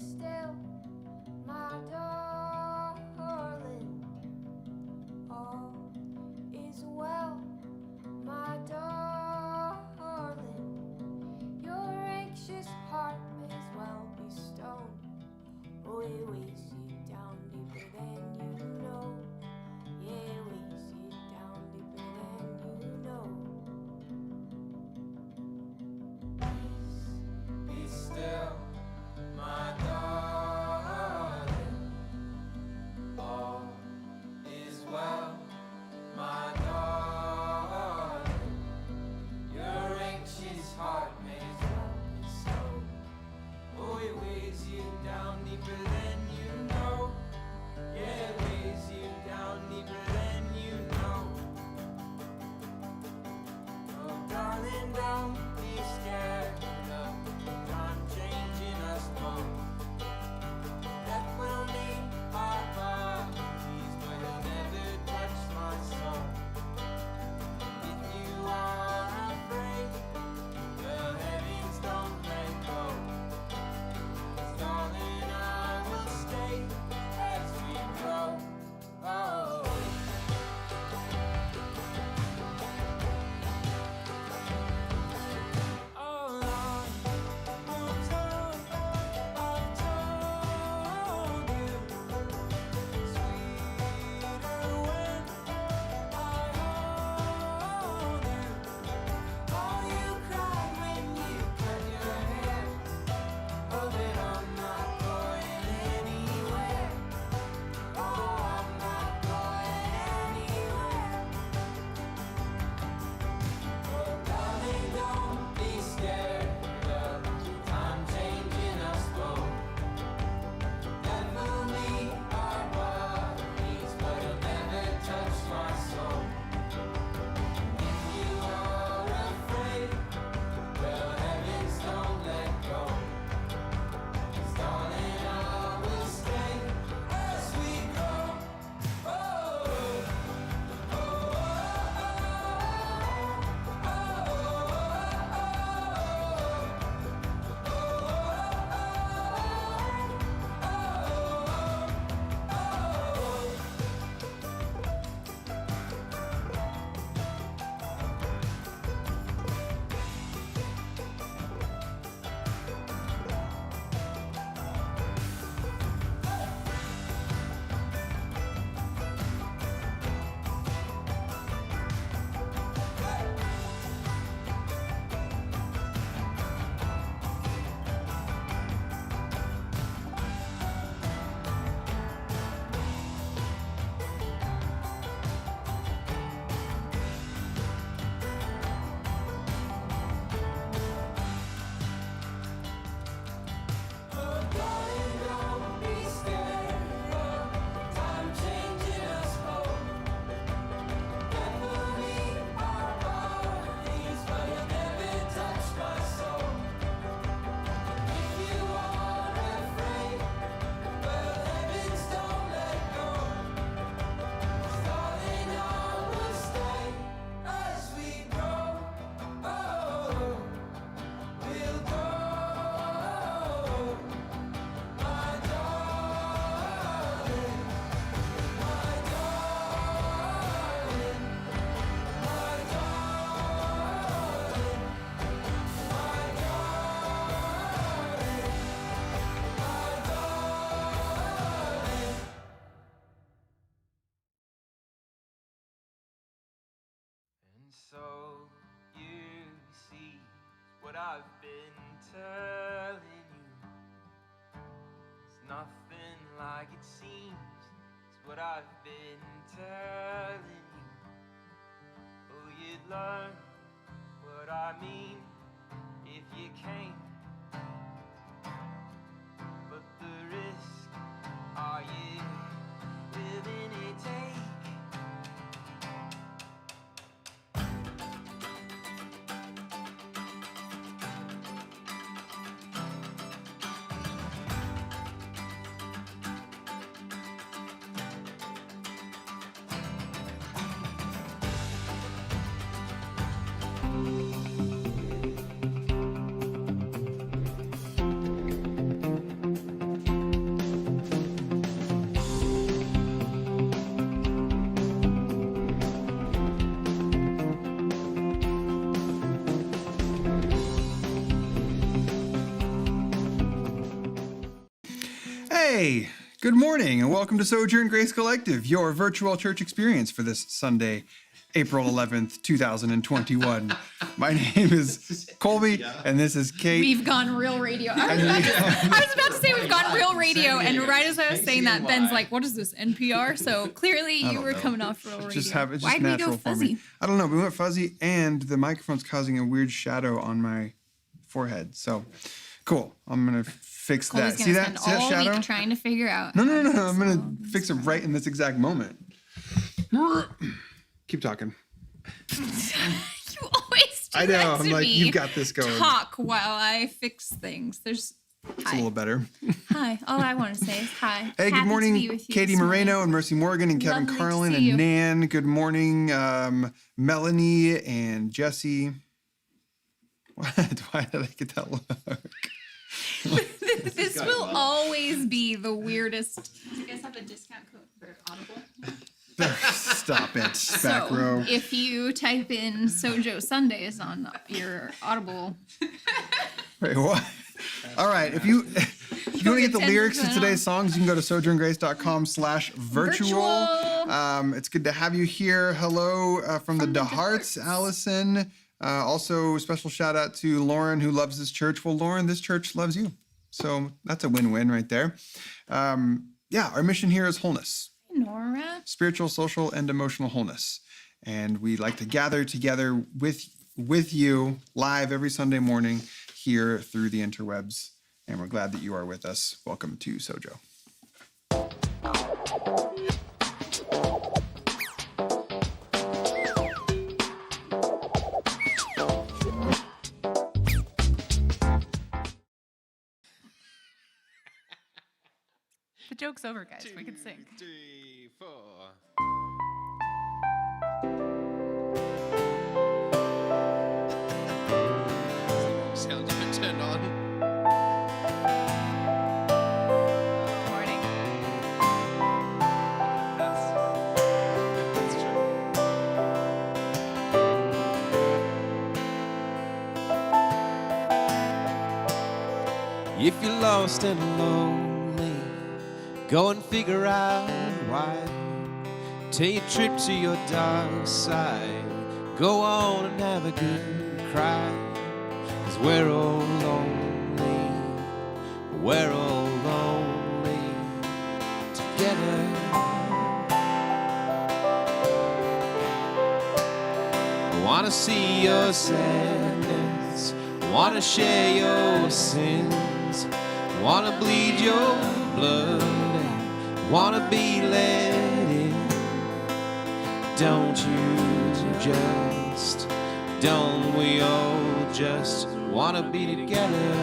still, my darling. All is well, my darling. Your anxious heart may as well be stone. Oh, it weighs you down deeper than you know. Yeah, it weighs you down deeper than you know. Be still, my darling. All is well, my darling. Your anxious heart may as well be stone. Oh, it weighs you down deeper than you know. Yeah, it weighs you down deeper than you know. Oh, darling, don't be scared of time changing us both. Death will leave our bodies, but it'll never touch my soul. If you are afraid, well, heavens don't let go. 'Cause darling, I will stay as we grow. Oh. So you see what I've been telling you. It's nothing like it seems. It's what I've been telling you. Oh, you'd learn what I mean if you came. But the risk, are you willing to take? Hey, good morning and welcome to Sojourn Grace Collective, your virtual church experience for this Sunday, April 11th, 2021. My name is Colby and this is Kate. We've gone real radio. I was about to say we've gone real radio, and right as I was saying that, Ben's like, what is this, NPR? So clearly you were coming off real radio. It's just Why did we natural go for fuzzy? me. I don't know, we went fuzzy and the microphone's causing a weird shadow on my forehead. So, cool. I'm going to fix Colby's that. gonna See that? spend See that all shadow? week trying to figure out. No. how to I'm going all to fix it right in this exact moment. Keep talking. You always do I know. that to I'm like, me. you've got this going. Talk while I fix things. It's a little better. Hi. All I want to say is hi. Hey, Happy good to morning, be with you Katie this morning. Moreno and Mercy Morgan and Kevin Lovely to Carlin see and you. Nan. Good morning, Melanie and Jesse. Why did I get that look? This will always be the weirdest. Do you guys have a discount code for Audible? Stop it, back So, row. if you type in Sojo Sundays on your Audible, Wait, what? All right, if you want to get the lyrics to 10% today's songs, you can go to sojourngrace.com/virtual. It's good to have you here. Hello from the DeHarts, Allison. Also, special shout out to Lauren, who loves this church. Well, Lauren, this church loves you. So that's a win-win right there. Our mission here is wholeness. Nora. Spiritual, social, and emotional wholeness. And we like to gather together with you live every Sunday morning here through the interwebs. And we're glad that you are with us. Welcome to Sojo. The joke's over, guys. We can sing. 3, 4. Sound you can turn on. Morning. That's true. If you're lost and lonely, go and figure out why. Take a trip to your dark side. Go on and have a good cry. 'Cause we're all lonely. We're all lonely together. I wanna see your sadness. Wanna share your sins. Wanna bleed your blood. Wanna be let in. Don't we all just wanna be together?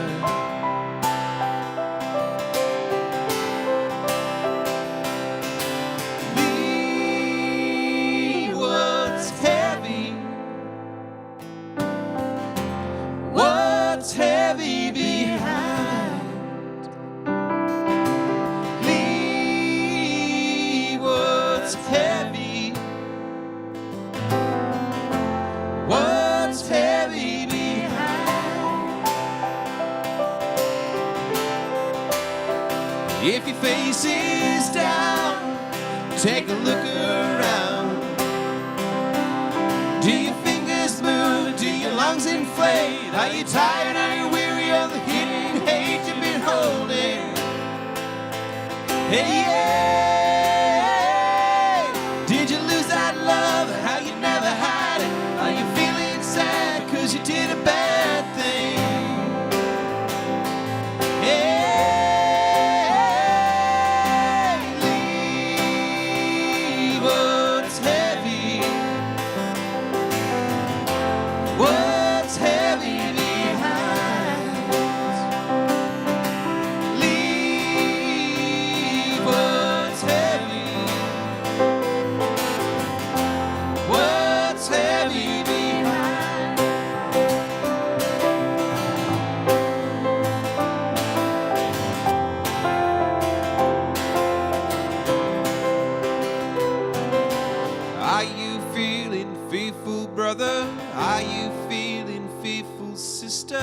Leave what's heavy. What's heavy behind? Leave what's heavy. What's heavy behind? If your face is down, take a look around. Do your fingers move? Do your lungs inflate? Are you tired? Are you weary of the hidden hate you've been holding? Hey, yeah. Did you lose that love? How you never had it? Are you feeling sad 'cause you did a bad thing? Hey, leave what's heavy. What's heavy behind? Leave what's heavy. What's heavy behind? Are you feeling fearful, brother? Are you feeling fearful, sister?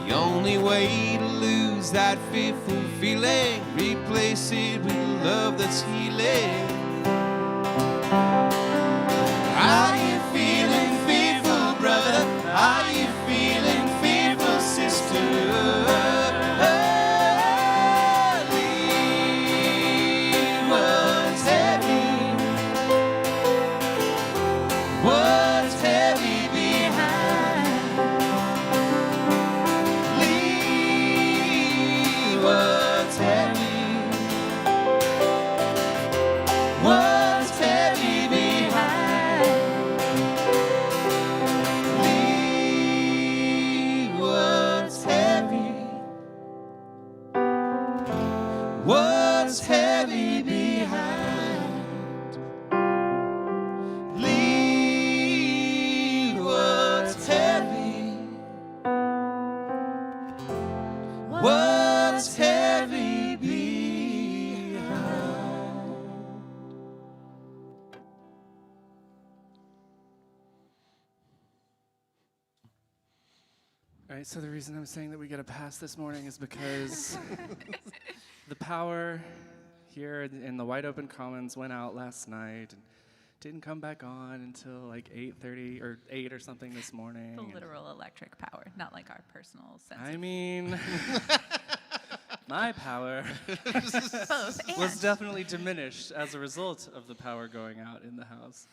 The only way to lose that fearful feeling, replace it with love that's healing. Are you feeling fearful, brother? Are you feeling fearful, sister? Leave what's heavy, what's heavy behind. Leave what's heavy, what's heavy behind. Leave what's heavy, what's heavy behind. Leave what's heavy, what's heavy behind. All right, so the reason I'm saying that we get a pass this morning is because the power here in the wide open commons went out last night and didn't come back on until like 8:30 or 8 or something this morning. The and- literal electric power, not like our personal sense. I mean, my power Both was and. definitely diminished as a result of the power going out in the house.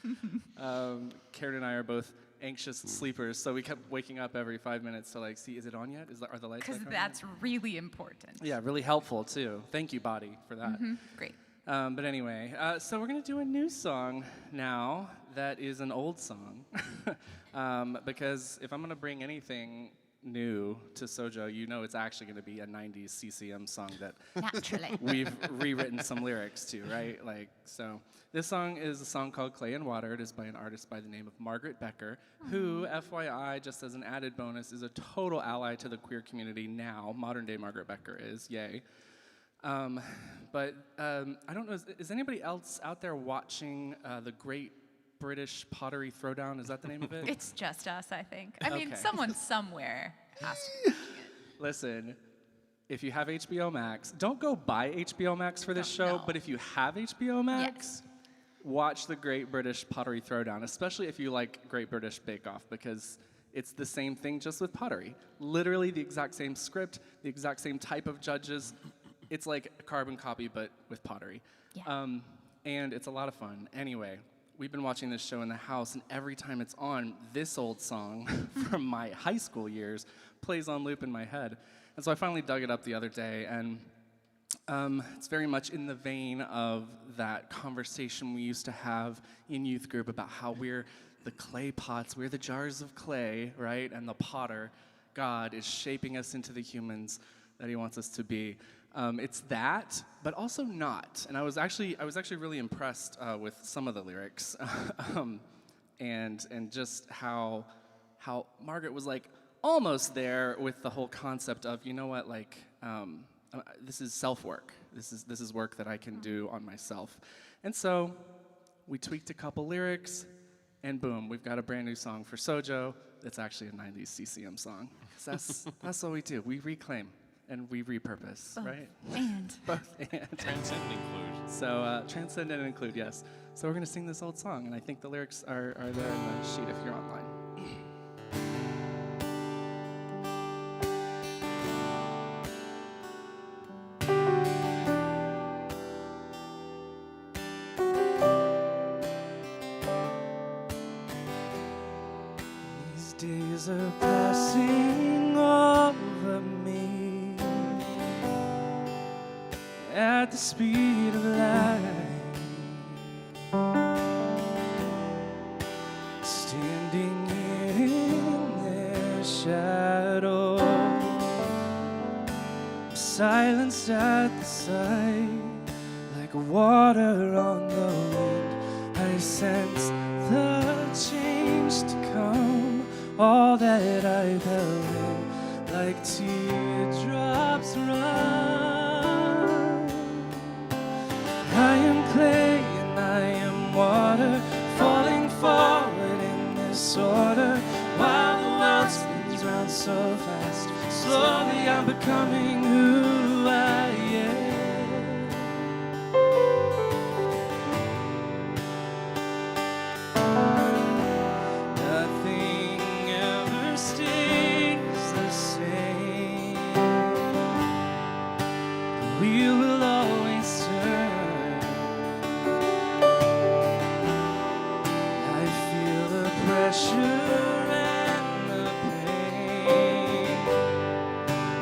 Karen and I are both anxious sleepers, so we kept waking up every 5 minutes to like see, is it on yet? Are the lights Because back on that's really important. yet? Yeah, really helpful too. Thank you, body, for that. Great. But anyway, so we're gonna do a new song now that is an old song, because if I'm gonna bring anything new to Sojo, you know it's actually gonna be a 90s CCM song that Naturally. we've rewritten some lyrics to, right? Like, so this song is a song called Clay and Water. It is by an artist by the name of Margaret Becker, who, FYI, just as an added bonus, is a total ally to the queer community now. Modern day Margaret Becker is, yay. But I don't know, is anybody else out there watching the Great British Pottery Throwdown? Is that the name of it? It's just us, I think. I mean, Okay. someone somewhere has to. Listen, if you have HBO Max, don't go buy HBO Max for this show, No. but if you have HBO Max, watch the Great British Pottery Throwdown, especially if you like Great British Bake Off, because it's the same thing just with pottery. Literally the exact same script, the exact same type of judges. It's like a carbon copy, but with pottery. Yeah. And it's a lot of fun. Anyway, we've been watching this show in the house, and every time it's on, this old song from my high school years plays on loop in my head. And so I finally dug it up the other day, and it's very much in the vein of that conversation we used to have in youth group about how we're the clay pots, we're the jars of clay, right? And the potter, God, is shaping us into the humans that he wants us to be. It's that, but also not. And I was actually really impressed with some of the lyrics, and just how Margaret was like almost there with the whole concept of, you know what, like this is self-work. This is work that I can do on myself. And so we tweaked a couple lyrics, and boom, we've got a brand new song for Sojo. That's actually a 90s CCM song. 'Cause that's what we do. We reclaim and we repurpose, right? And Both and. Transcend include. So transcend and include, yes. So we're gonna sing this old song, and I think the lyrics are there in the sheet if you're online. These days are passing over me at the speed of light, standing in their shadow, silenced at the sight, like water on the wind. I sense the change to come, all that I've held in, like teardrops run. I am clay and I am water, falling forward in this order, while the world spins round so fast. Slowly I'm becoming who I am. Nothing ever stays the same. The wheel will always turn. I feel the pressure and the pain,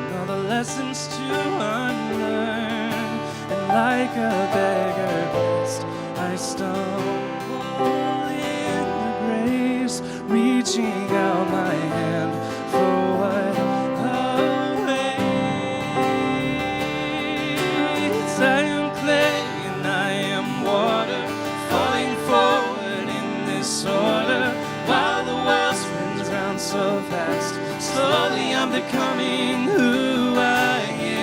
and all the lessons to unlearn. And like a beggar past, I stumble in the grace, reaching out my hand for what awaits. I am clay and I am water, falling forward in this order, while the world spins round so fast. Slowly I'm becoming who I am.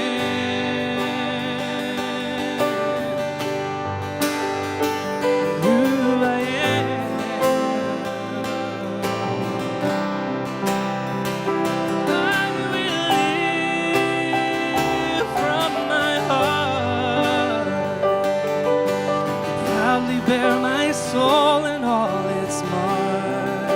Who I am. I will live from my heart, proudly bear my soul and all its marks.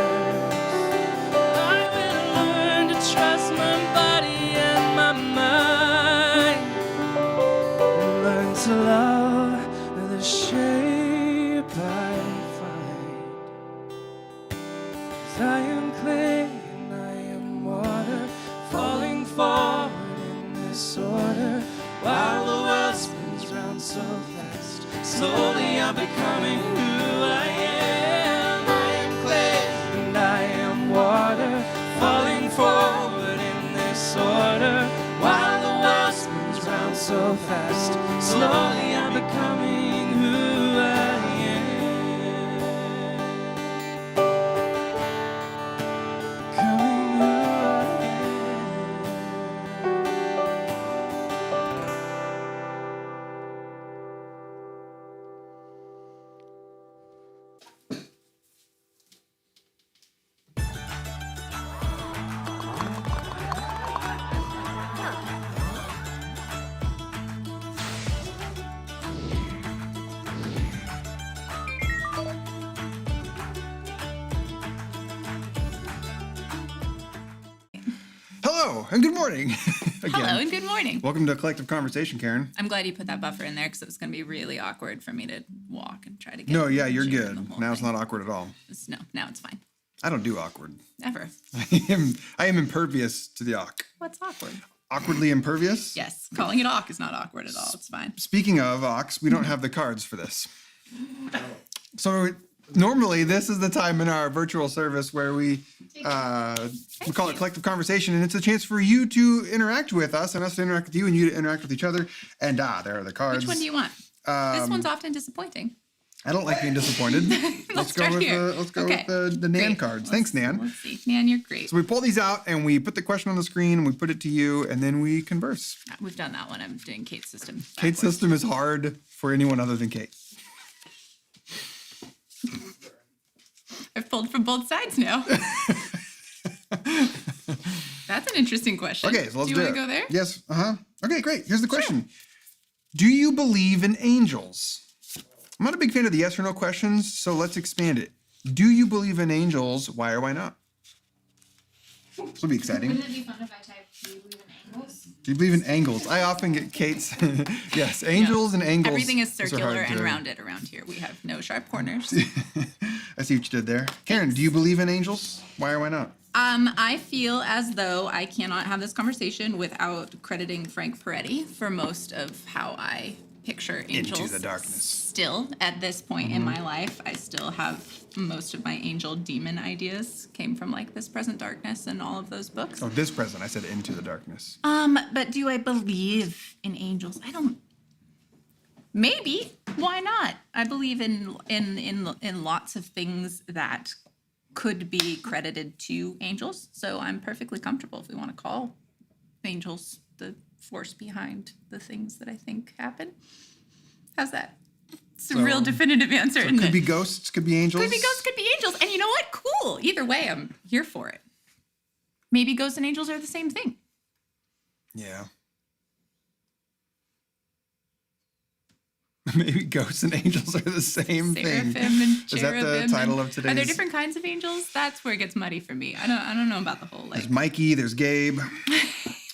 I will learn to trust my body and my mind, and learn to love the shape I find. 'Cause I am clay and I am water, falling forward in this order, while the world spins round so fast. Slowly I'm becoming who I am. I am clay and I am water, falling forward in this order, while the world spins round so fast. Slowly I'm becoming who I am. Becoming who I Hello and good morning. Again. Hello and good morning. Welcome to Collective Conversation, Karen. I'm glad you put that buffer in there because it was going to be really awkward for me to walk and try to get. No, yeah, you're June in good. the whole Now it's thing. not awkward at all. No, now it's fine. I don't do awkward. Never. I am impervious to the awk. What's awkward? Awkwardly impervious? Yes, calling it awk is not awkward at all. It's fine. Speaking of awks, we don't have the cards for this. So normally this is the time in our virtual service where we call it Collective Conversation, and it's a chance for you to interact with us and us to interact with you and you to interact with each other. And there are the cards. Which one do you want? This one's often disappointing. I don't like being disappointed. Let's go start with here. the Nan Great. cards. Thanks, Nan. Let's see. Nan, you're great. So we pull these out and we put the question on the screen, we put it to you, and then we converse. We've done that one. I'm doing Kate's system. Kate's backwards. system is hard for anyone other than Kate. I've pulled from both sides now. That's an interesting question. Okay, so let's do you it. want to go there? Yes. Okay, great. Here's the question. Do you believe in angels? I'm not a big fan of the yes or no questions, so let's expand it. Do you believe in angels? Why or why not? This will be exciting. Wouldn't it be fun if I typed, do you believe in angles? Do you believe in angles? I often get Kate's. Yes, angels and angles. Everything is Those are circular hard and to- rounded around here. We have no sharp corners. I see what you did there. Karen, do you believe in angels? Why or why not? I feel as though I cannot have this conversation without crediting Frank Peretti for most of how I picture angels. the darkness. Still, at this point in my life, I still have most of my angel demon ideas came from like This Present Darkness and all of those books. Oh, this present. I said into the darkness. But do I believe in angels? I don't. Maybe. Why not? I believe in lots of things that could be credited to angels. So I'm perfectly comfortable if we want to call angels the force behind the things that I think happen. How's that? It's a real definitive answer, isn't Could it? be ghosts, could be angels. Could be ghosts, could be angels. And you know what? Cool. Either way, I'm here for it. maybe ghosts and angels are the same thing. Yeah. Maybe ghosts and angels are the same thing. Seraphim and Is that the cherubim title and- of today's? Are there different kinds of angels? That's where it gets muddy for me. I don't know about the whole like. There's Mikey. There's Gabe.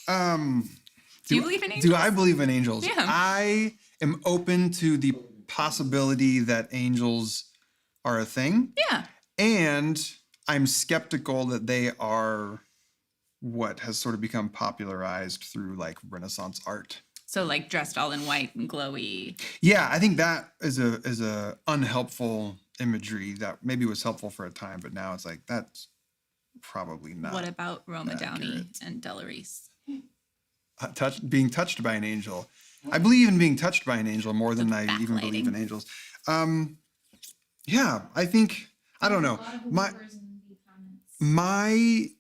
Do you believe in angels? Do I believe in angels? Yeah. I am open to the possibility that angels are a thing. Yeah. And I'm skeptical that they are what has sort of become popularized through like Renaissance art. So like dressed all in white and glowy. Yeah, I think that is a unhelpful imagery that maybe was helpful for a time, but now it's like that's probably not. What about Roma Downey accurate. and Della Reese? Being touched by an angel. I believe in being touched by an angel more than The I even believe backlighting. in angels. Yeah, I think I don't know. A lot of My believers in the comments.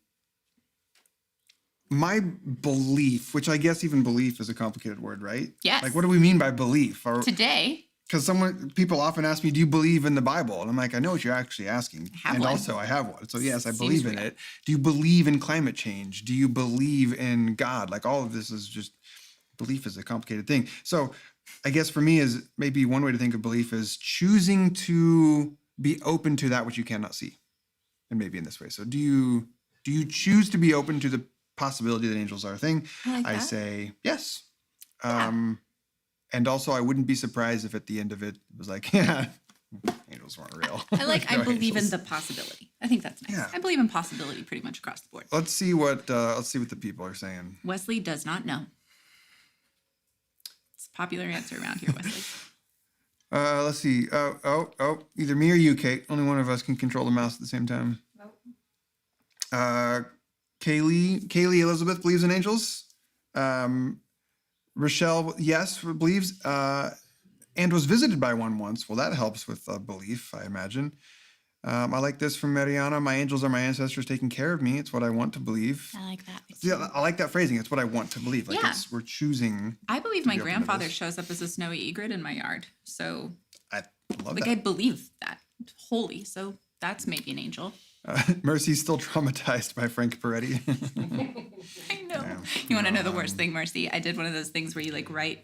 my belief, which I guess even belief is a complicated word, right? Yes. Like, what do we mean by belief? Or Today, because people often ask me, "Do you believe in the Bible?" And I'm like, "I know what you're actually asking, have and one. also I have one. So yes, I Seems believe in real. it. Do you believe in climate change? Do you believe in God? Like all of this is just belief is a complicated thing. So I guess for me is maybe one way to think of belief is choosing to be open to that which you cannot see, and maybe in this way. So do you choose to be open to the possibility that angels are a thing? I like that. say yes. Yeah. And also, I wouldn't be surprised if at the end of it, it was like, yeah, angels weren't real. I No believe in angels. the possibility. I think that's nice. Yeah. I believe in possibility pretty much across the board. Let's see what the people are saying. Wesley does not know. It's a popular answer around here, Wesley. Let's see. Either me or you, Kate. Only one of us can control the mouse at the same time. Kaylee Elizabeth believes in angels. Rochelle, yes, believes, and was visited by one once. Well, that helps with belief, I imagine. I like this from Mariana. My angels are my ancestors taking care of me. It's what I want to believe. I like that. Yeah, I like that phrasing. It's what I want to believe. Like Yeah. we're choosing. I believe to my be open to grandfather this. shows up as a snowy egret in my yard. So, I love like, that. I believe that wholly. So that's maybe an angel. Mercy's still traumatized by Frank Peretti. I know. You want to know the worst thing, Mercy? I did one of those things where you like write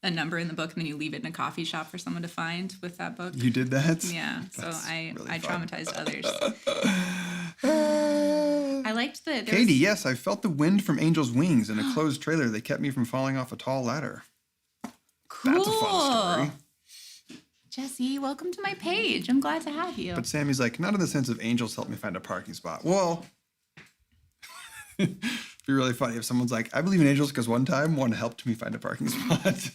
a number in the book and then you leave it in a coffee shop for someone to find with that book. You did that? Yeah. So That's I really fun. traumatized others. I liked the there Katie, was- yes, I felt the wind from angels' wings in a closed trailer. They kept me from falling off a tall ladder. Cool. That's a fun story. Jesse, welcome to my page. I'm glad to have you. But Sammy's like, not in the sense of angels helped me find a parking spot. Well, it'd be really funny if someone's like, I believe in angels because one time one helped me find a parking spot.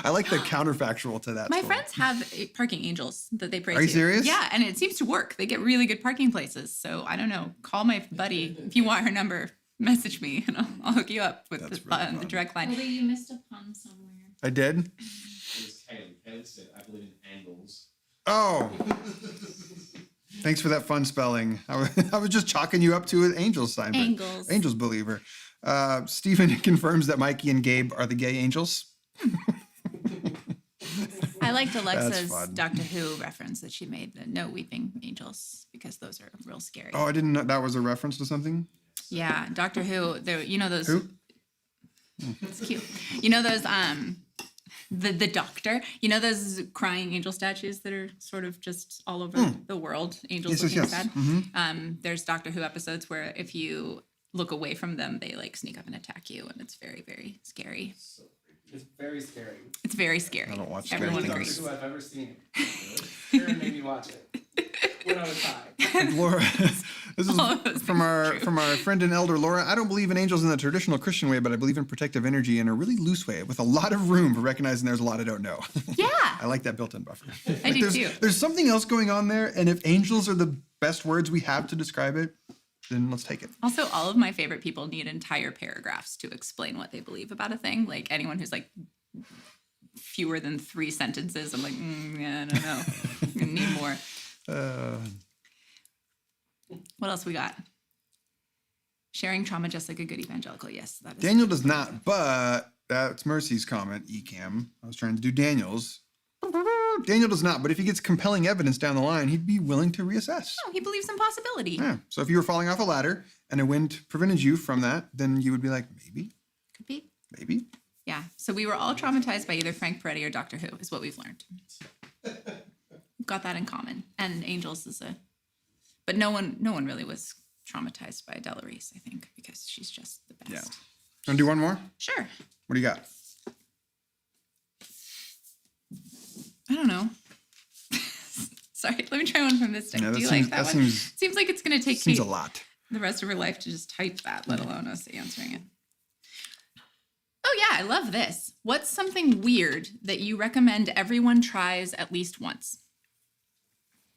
I like the counterfactual to that. My story. friends have parking angels that they pray to. Are you serious? Yeah, and it seems to work. They get really good parking places. So I don't know. Call my buddy if you want her number. Message me and I'll hook you up with That's the, really the fun. direct line. Although you missed a pun somewhere. I did? It was Caleb. Caleb said, I believe in angles. Oh. Thanks for that fun spelling. I was just chalking you up to an angels sign. but Angles. Angels believer. Stephen confirms that Mikey and Gabe are the gay angels. I liked Alexa's fun. Doctor Who reference that she made, the no weeping angels, because those are real scary. Oh, I didn't know that was a reference to something. Yeah, Doctor Who, you know those. Who? It's cute. You know those the Doctor. You know those crying angel statues that are sort of just all over the world. Angels Yes, yes, looking yes. sad. There's Doctor Who episodes where if you look away from them, they like sneak up and attack you, and it's very, very scary. It's very scary. It's very scary. I don't watch scary Everyone things. agrees. Who I've ever seen. Karen made me watch it when I was high. Laura, this is All of those from our friend and elder Laura. I don't believe in angels in the traditional Christian way, but I believe in protective energy in a really loose way, with a lot of room for recognizing there's a lot I don't know. Yeah. I like that built-in buffer. I do there's, too. There's something else going on there, and if angels are the best words we have to describe it, then let's take it. Also, all of my favorite people need entire paragraphs to explain what they believe about a thing. Like anyone who's like fewer than 3 sentences, I'm like, yeah, I don't know. I need more. What else we got? Sharing trauma just like a good evangelical. Yes, that is. Daniel does not, but that's Mercy's comment, Ecam. I was trying to do Daniel's. No, Daniel does not. But if he gets compelling evidence down the line, he'd be willing to reassess. Oh, he believes in possibility. Yeah. So if you were falling off a ladder and a wind prevented you from that, then you would be like, maybe, Could be. maybe. Yeah. So we were all traumatized by either Frank Peretti or Doctor Who, is what we've learned. We've got that in common. And Angels is but no one really was traumatized by Della Reese, I think, because she's just the best. Yeah. Want to do one more? Sure. What do you got? I don't know. Sorry, let me try one from this deck. Yeah, Do that you seems- like that that one? seems- Seems like it's going to take Seems a Kate lot. the rest of her life to just type that, let alone us answering it. Oh yeah, I love this. What's something weird that you recommend everyone tries at least once?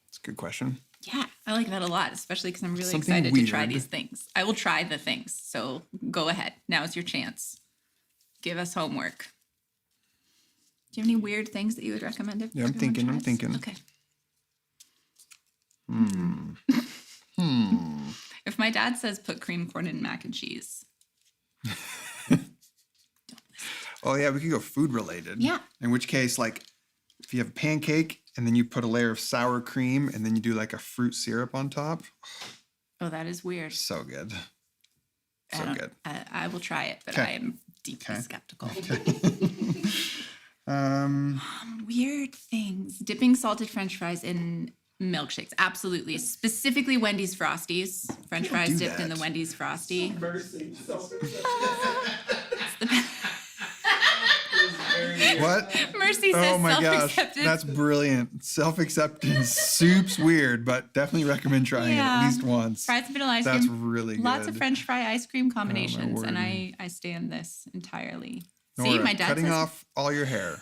It's a good question. Yeah, I like that a lot, especially because I'm really Something excited to try weird. these things. I will try the things. So go ahead. Now's your chance. Give us homework. Do you have any weird things that you would recommend? Yeah, I'm thinking. Okay. If my dad says put cream corn in mac and cheese. Oh yeah, we could go food related. Yeah. In which case, like, if you have a pancake and then you put a layer of sour cream and then you do like a fruit syrup on top, Oh, that is weird. so good. I So don't- good. I will try it, but Okay. I am deeply skeptical. Um, Weird things. Dipping salted French fries in milkshakes. Absolutely. Specifically Wendy's Frosties. French fries do dipped in that. the Wendy's Frosty. what? Mercy Oh says my gosh, self-acceptance. that's brilliant. Self-acceptance, soup's weird, but definitely recommend trying it at Yeah. least once. Fries and vanilla ice That's cream. really good. Lots of French fry ice cream combinations, and word. I stand this entirely. Nora, See, my dad cutting says off all your hair.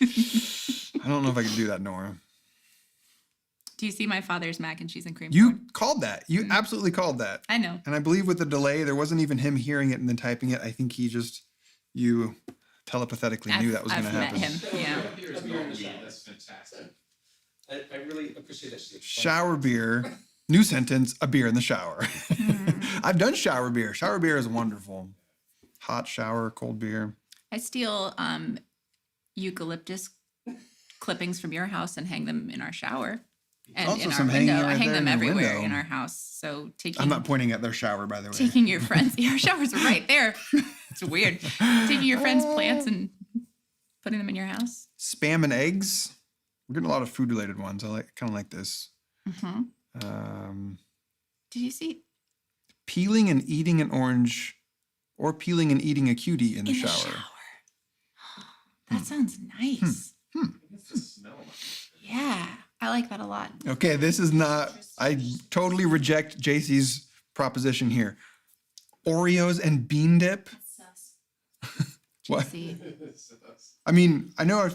I don't know if I can do that, Nora. Do you see my father's mac and cheese and cream You corn? called that. You absolutely called that. I know. And I believe with the delay, there wasn't even him hearing it and then typing it. I think you telepathically knew that was going to I've met happen. him. Yeah. That's fantastic. I really appreciate that. Shower beer. New sentence, a beer in the shower. I've done shower beer. Shower beer is wonderful. Hot shower, cold beer. I steal eucalyptus clippings from your house and hang them in our shower and Also in our some hanging window. I right hang there them in your everywhere window. in our house. So I'm not pointing at their shower, by the way. taking your friends, your showers are right there. It's weird. Taking your friends' plants and putting them in your house. Spam and eggs. We're getting a lot of food related ones. I kind of like this. Did you see Peeling and eating an orange, or peeling and eating a cutie in the in the shower. shower? That sounds nice. Yeah, I like that a lot. Okay, this is not. I totally reject JC's proposition here. Oreos and bean dip. What? See, I mean, I know our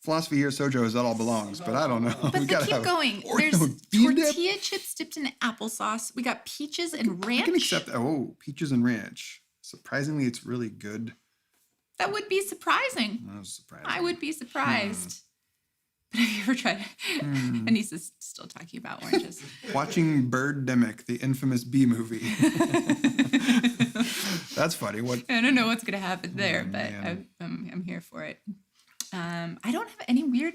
philosophy here, Sojo, is that all belongs, but I don't know. but we they gotta keep have going. Oreo There's and bean dip. tortilla chips dipped in applesauce. We got peaches and I ranch. can accept. Oh, peaches and ranch. Surprisingly, it's really good. That would be surprising. That was surprising. I would be surprised. But have you ever tried? Anissa's still talking about oranges. Watching Birdemic, the infamous bee movie. That's funny. What? I don't know what's gonna happen there, but man. I'm here for it. I don't have any weird.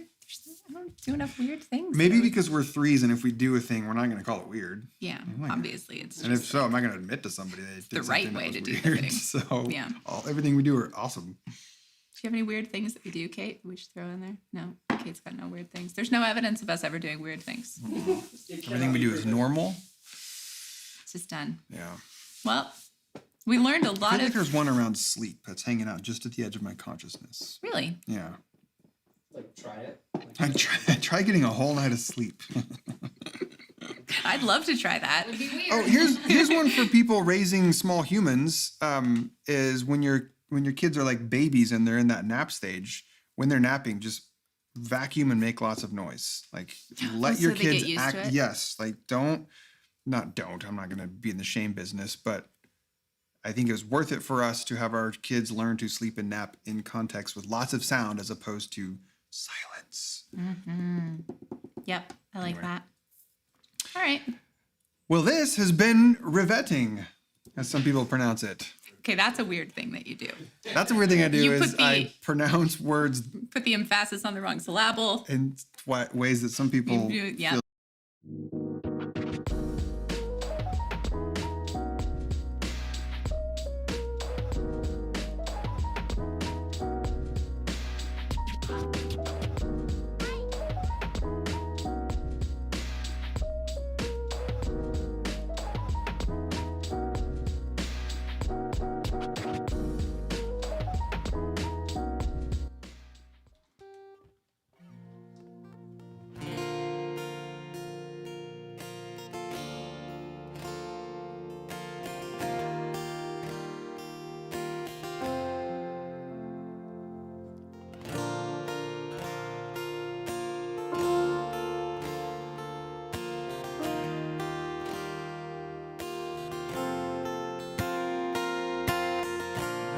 I don't do enough weird things. Maybe that I would- because we're threes, and if we do a thing, we're not going to call it weird. yeah, my God. obviously it's And if just so, I'm not going to admit to somebody that they did the right something that way was to do the weird. thing. So Yeah. everything we do are awesome. Do you have any weird things that we do, Kate? We should throw in there. No, Kate's got no weird things. There's no evidence of us ever doing weird things. Everything we do is normal. It's just done. Yeah. Well, we learned a I lot feel like of. there's one around sleep that's hanging out just at the edge of my consciousness. Really, Yeah. Like, try it. I try getting a whole night of sleep. I'd love to try that. Oh, here's one for people raising small humans. Is when your kids are like babies and they're in that nap stage, when they're napping, just vacuum and make lots of noise. Like let so your they get kids used act. to it? Yes, like don't. I'm not gonna be in the shame business, but I think it was worth it for us to have our kids learn to sleep and nap in context with lots of sound as opposed to silence. Yep, I like that. All right. Well, this has been riveting, as some people pronounce it. Okay, that's a weird thing that you do. That's a weird thing I do You is put the- I pronounce words Put the emphasis on the wrong syllable. in ways that some people Yeah. feel.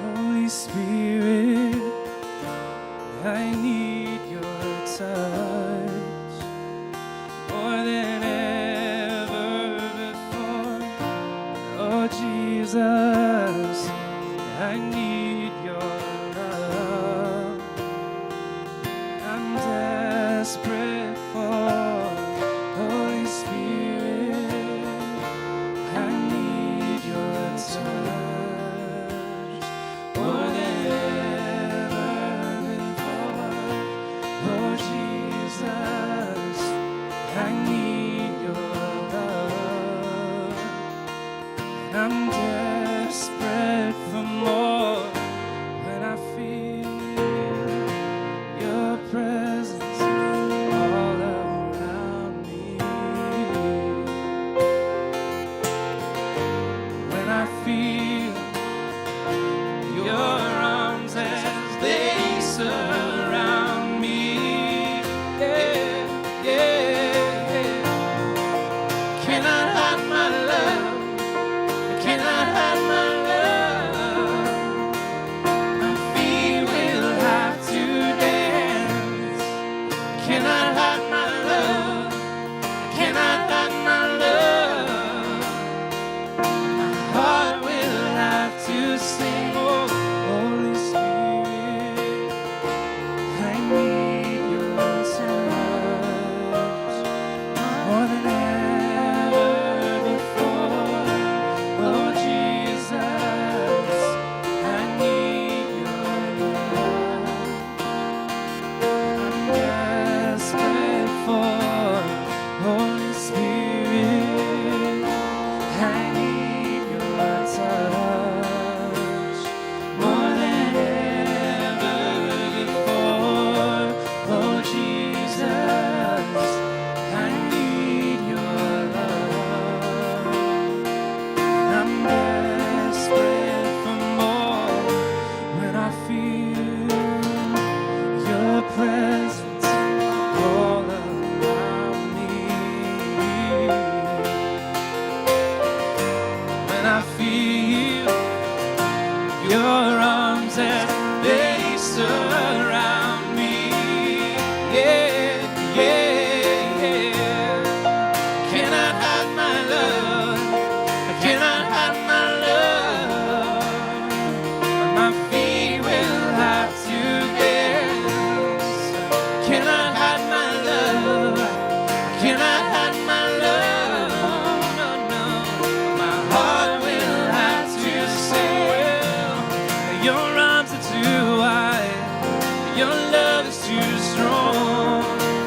Holy Spirit, I need your touch more than ever before. Oh Jesus, I need your love. I'm desperate for Holy Spirit. I need your touch more than ever before. Oh Jesus, I need your love. And I'm desperate for more when I feel your presence all around me. When I feel your arms as they surround me, yeah, yeah. Cannot hide my love, cannot hide my love. My feet will have to dance. Cannot hide my love, cannot hide my love. My heart will have to sing. Oh, Holy Spirit, I need your touch more than ever before. Oh Jesus, I need your love. I'm desperate for Holy Spirit. I need your touch more than ever before. Oh Jesus, I need your love. I'm desperate for more when I feel your presence all around me. When I feel your arms as they surround me, yeah, yeah, yeah. Cannot hide my love, I cannot hide my love. My feet will have to dance. Cannot hide my love, I cannot hide my love. No, no. My heart will have to say, well, your arms are too wide, your love is too strong.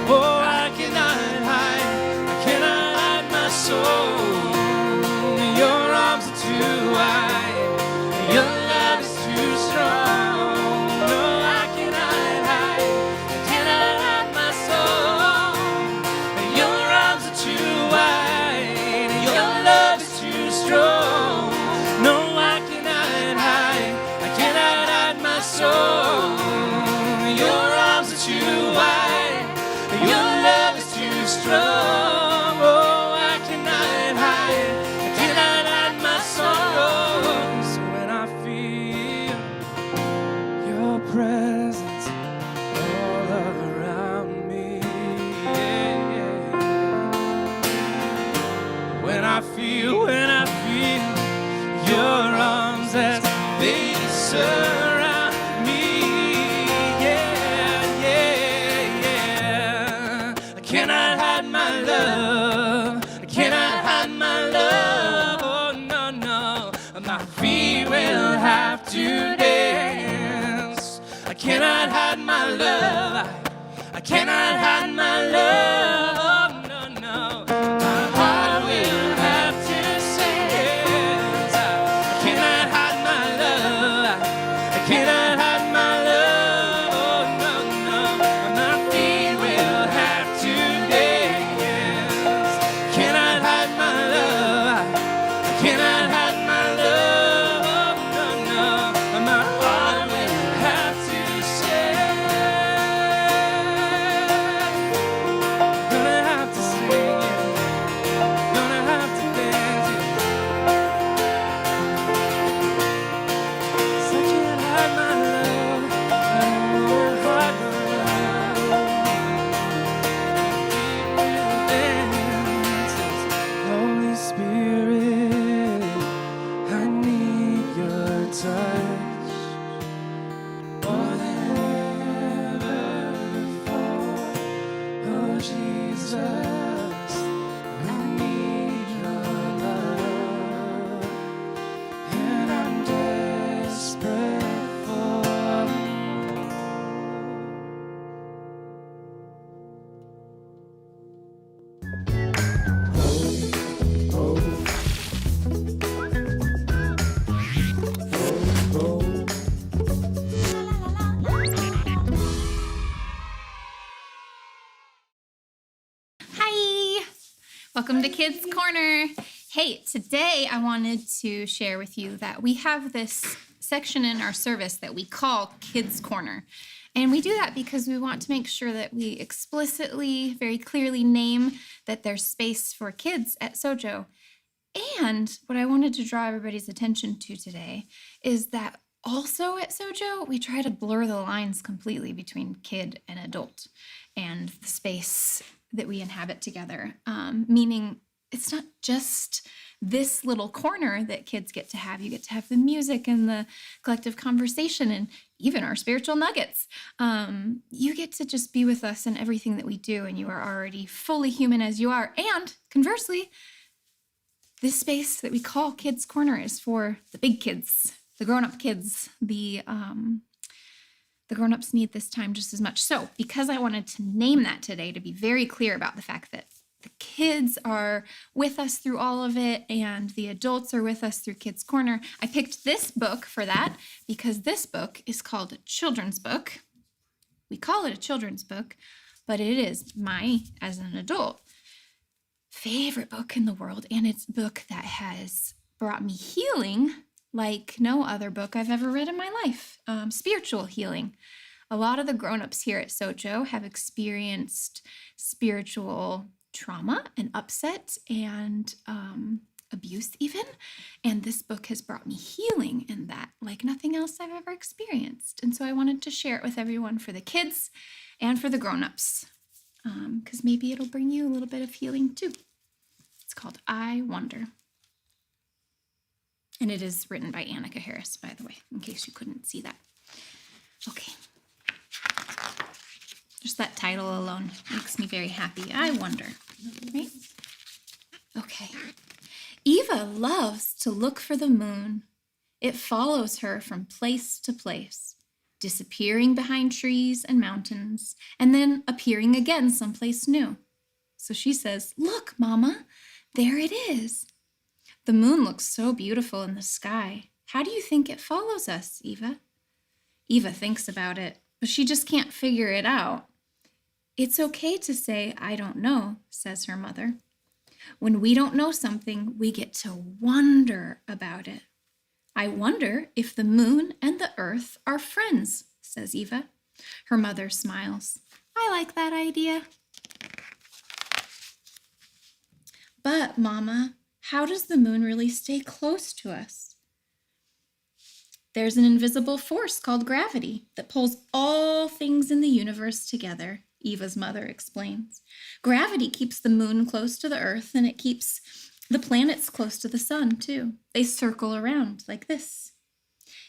Oh, I cannot hide my soul. Your arms are too wide, your love is too strong. No, I cannot hide my soul. Your arms are too wide, your love is too strong. No, I cannot hide grace around me. Yeah, yeah, yeah. I cannot hide my love. I cannot hide my love. Oh, no, no. My feet will have to dance. I cannot hide my love. I cannot hide my love. Oh, no, no. My heart will have to say yes. I cannot hide my love. I cannot hide my love. Oh, no, no. My feet will have to dance. Cannot hide my love. I cannot hide my love. Oh, no, no. My heart will have to say. Gonna have to sing it. Gonna have to dance it. 'Cause I can't hide my love. I don't wanna hide my love. Dances. Holy Spirit, I need your touch more than ever before. Oh, Jesus, I need your love, and I'm desperate for more. Hi, welcome to Kids Corner. Hey, today I wanted to share with you that we have this section in our service that we call Kids Corner. And we do that because we want to make sure that we explicitly, very clearly name that there's space for kids at Sojo. And what I wanted to draw everybody's attention to today is that also at Sojo, we try to blur the lines completely between kid and adult and the space that we inhabit together. Meaning it's not just this little corner that kids get to have. You get to have the music and the collective conversation and even our spiritual nuggets. You get to just be with us in everything that we do, and you are already fully human as you are. And conversely, this space that we call Kids Corner is for the big kids, the grown-up kids. The grown-ups need this time just as much. So because I wanted to name that today, to be very clear about the fact that the kids are with us through all of it and the adults are with us through Kids Corner, I picked this book for that because this book is called a children's book. We call it a children's book, but it is my, as an adult, favorite book in the world, and it's a book that has brought me healing like no other book I've ever read in my life. Spiritual healing. A lot of the grown-ups here at Sojo have experienced spiritual trauma and upset and abuse even, and this book has brought me healing in that like nothing else I've ever experienced. And so I wanted to share it with everyone, for the kids and for the grown-ups, because maybe it'll bring you a little bit of healing too. It's called I Wonder. And it is written by Annika Harris, by the way, in case you couldn't see that. Okay. Just that title alone makes me very happy. I wonder, right? Okay. Eva loves to look for the moon. It follows her from place to place, disappearing behind trees and mountains, and then appearing again someplace new. So she says, "Look, Mama, there it is. The moon looks so beautiful in the sky. How do you think it follows us, Eva?" Eva thinks about it, but she just can't figure it out. "It's okay to say, I don't know," says her mother. "When we don't know something, we get to wonder about it. I wonder if the moon and the earth are friends," says Eva. Her mother smiles. "I like that idea." "But, Mama, how does the moon really stay close to us?" "There's an invisible force called gravity that pulls all things in the universe together," Eva's mother explains. "Gravity keeps the moon close to the earth, and it keeps the planets close to the sun, too. They circle around like this."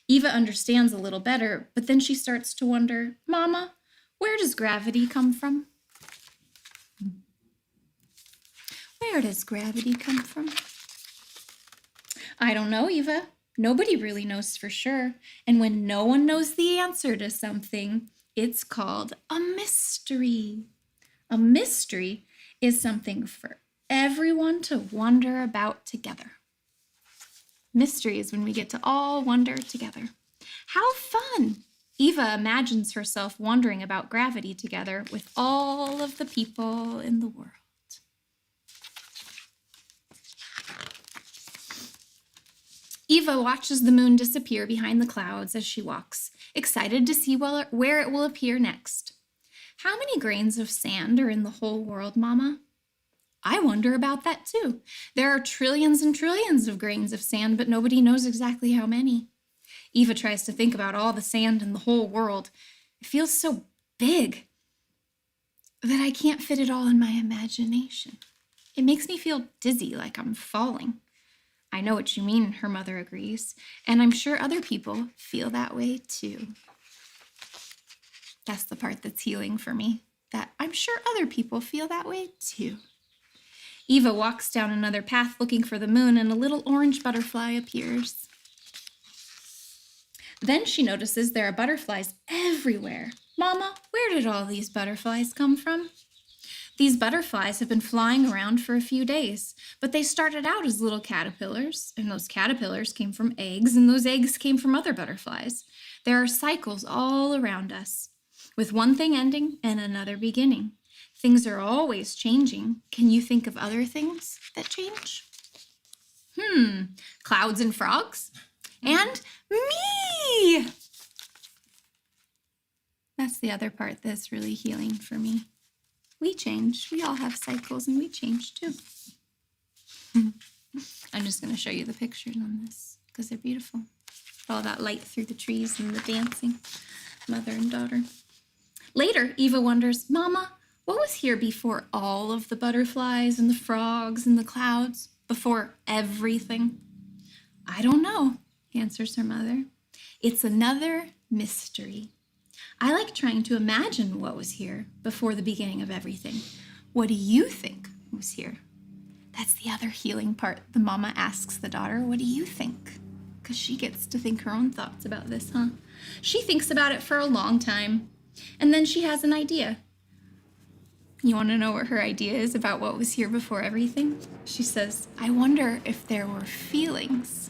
Eva understands a little better, but then she starts to wonder, Mama, where does gravity come from? Where does gravity come from? I don't know, Eva. Nobody really knows for sure. And when no one knows the answer to something, it's called a mystery. A mystery is something for everyone to wonder about together. Mystery is when we get to all wonder together. How fun! Eva imagines herself wondering about gravity together with all of the people in the world. Eva watches the moon disappear behind the clouds as she walks, excited to see where it will appear next. How many grains of sand are in the whole world, Mama? I wonder about that too. There are trillions and trillions of grains of sand, but nobody knows exactly how many. Eva tries to think about all the sand in the whole world. It feels so big that I can't fit it all in my imagination. It makes me feel dizzy, like I'm falling. I know what you mean, her mother agrees, and I'm sure other people feel that way too. That's the part that's healing for me, that I'm sure other people feel that way too. Eva walks down another path looking for the moon, and a little orange butterfly appears. Then she notices there are butterflies everywhere. Mama, where did all these butterflies come from? These butterflies have been flying around for a few days, but they started out as little caterpillars, and those caterpillars came from eggs, and those eggs came from other butterflies. There are cycles all around us, with one thing ending and another beginning. Things are always changing. Can you think of other things that change? Clouds and frogs? And me! That's the other part that's really healing for me. We change. We all have cycles, and we change too. I'm just going to show you the pictures on this because they're beautiful. All that light through the trees and the dancing, mother and daughter. Later, Eva wonders, Mama, what was here before all of the butterflies and the frogs and the clouds? Before everything? I don't know, answers her mother. It's another mystery. I like trying to imagine what was here before the beginning of everything. What do you think was here? That's the other healing part. The mama asks the daughter, what do you think? Because she gets to think her own thoughts about this, huh? She thinks about it for a long time, and then she has an idea. You want to know what her idea is about what was here before everything? She says, I wonder if there were feelings.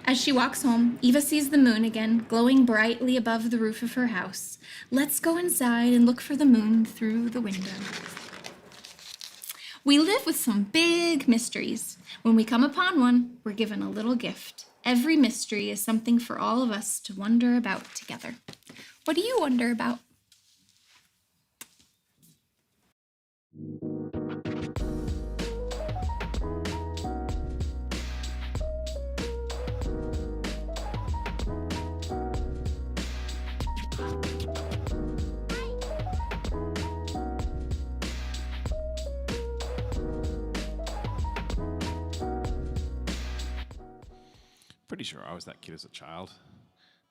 As she walks home, Eva sees the moon again, glowing brightly above the roof of her house. Let's go inside and look for the moon through the window. We live with some big mysteries. When we come upon one, we're given a little gift. Every mystery is something for all of us to wonder about together. What do you wonder about? Pretty sure I was that kid as a child.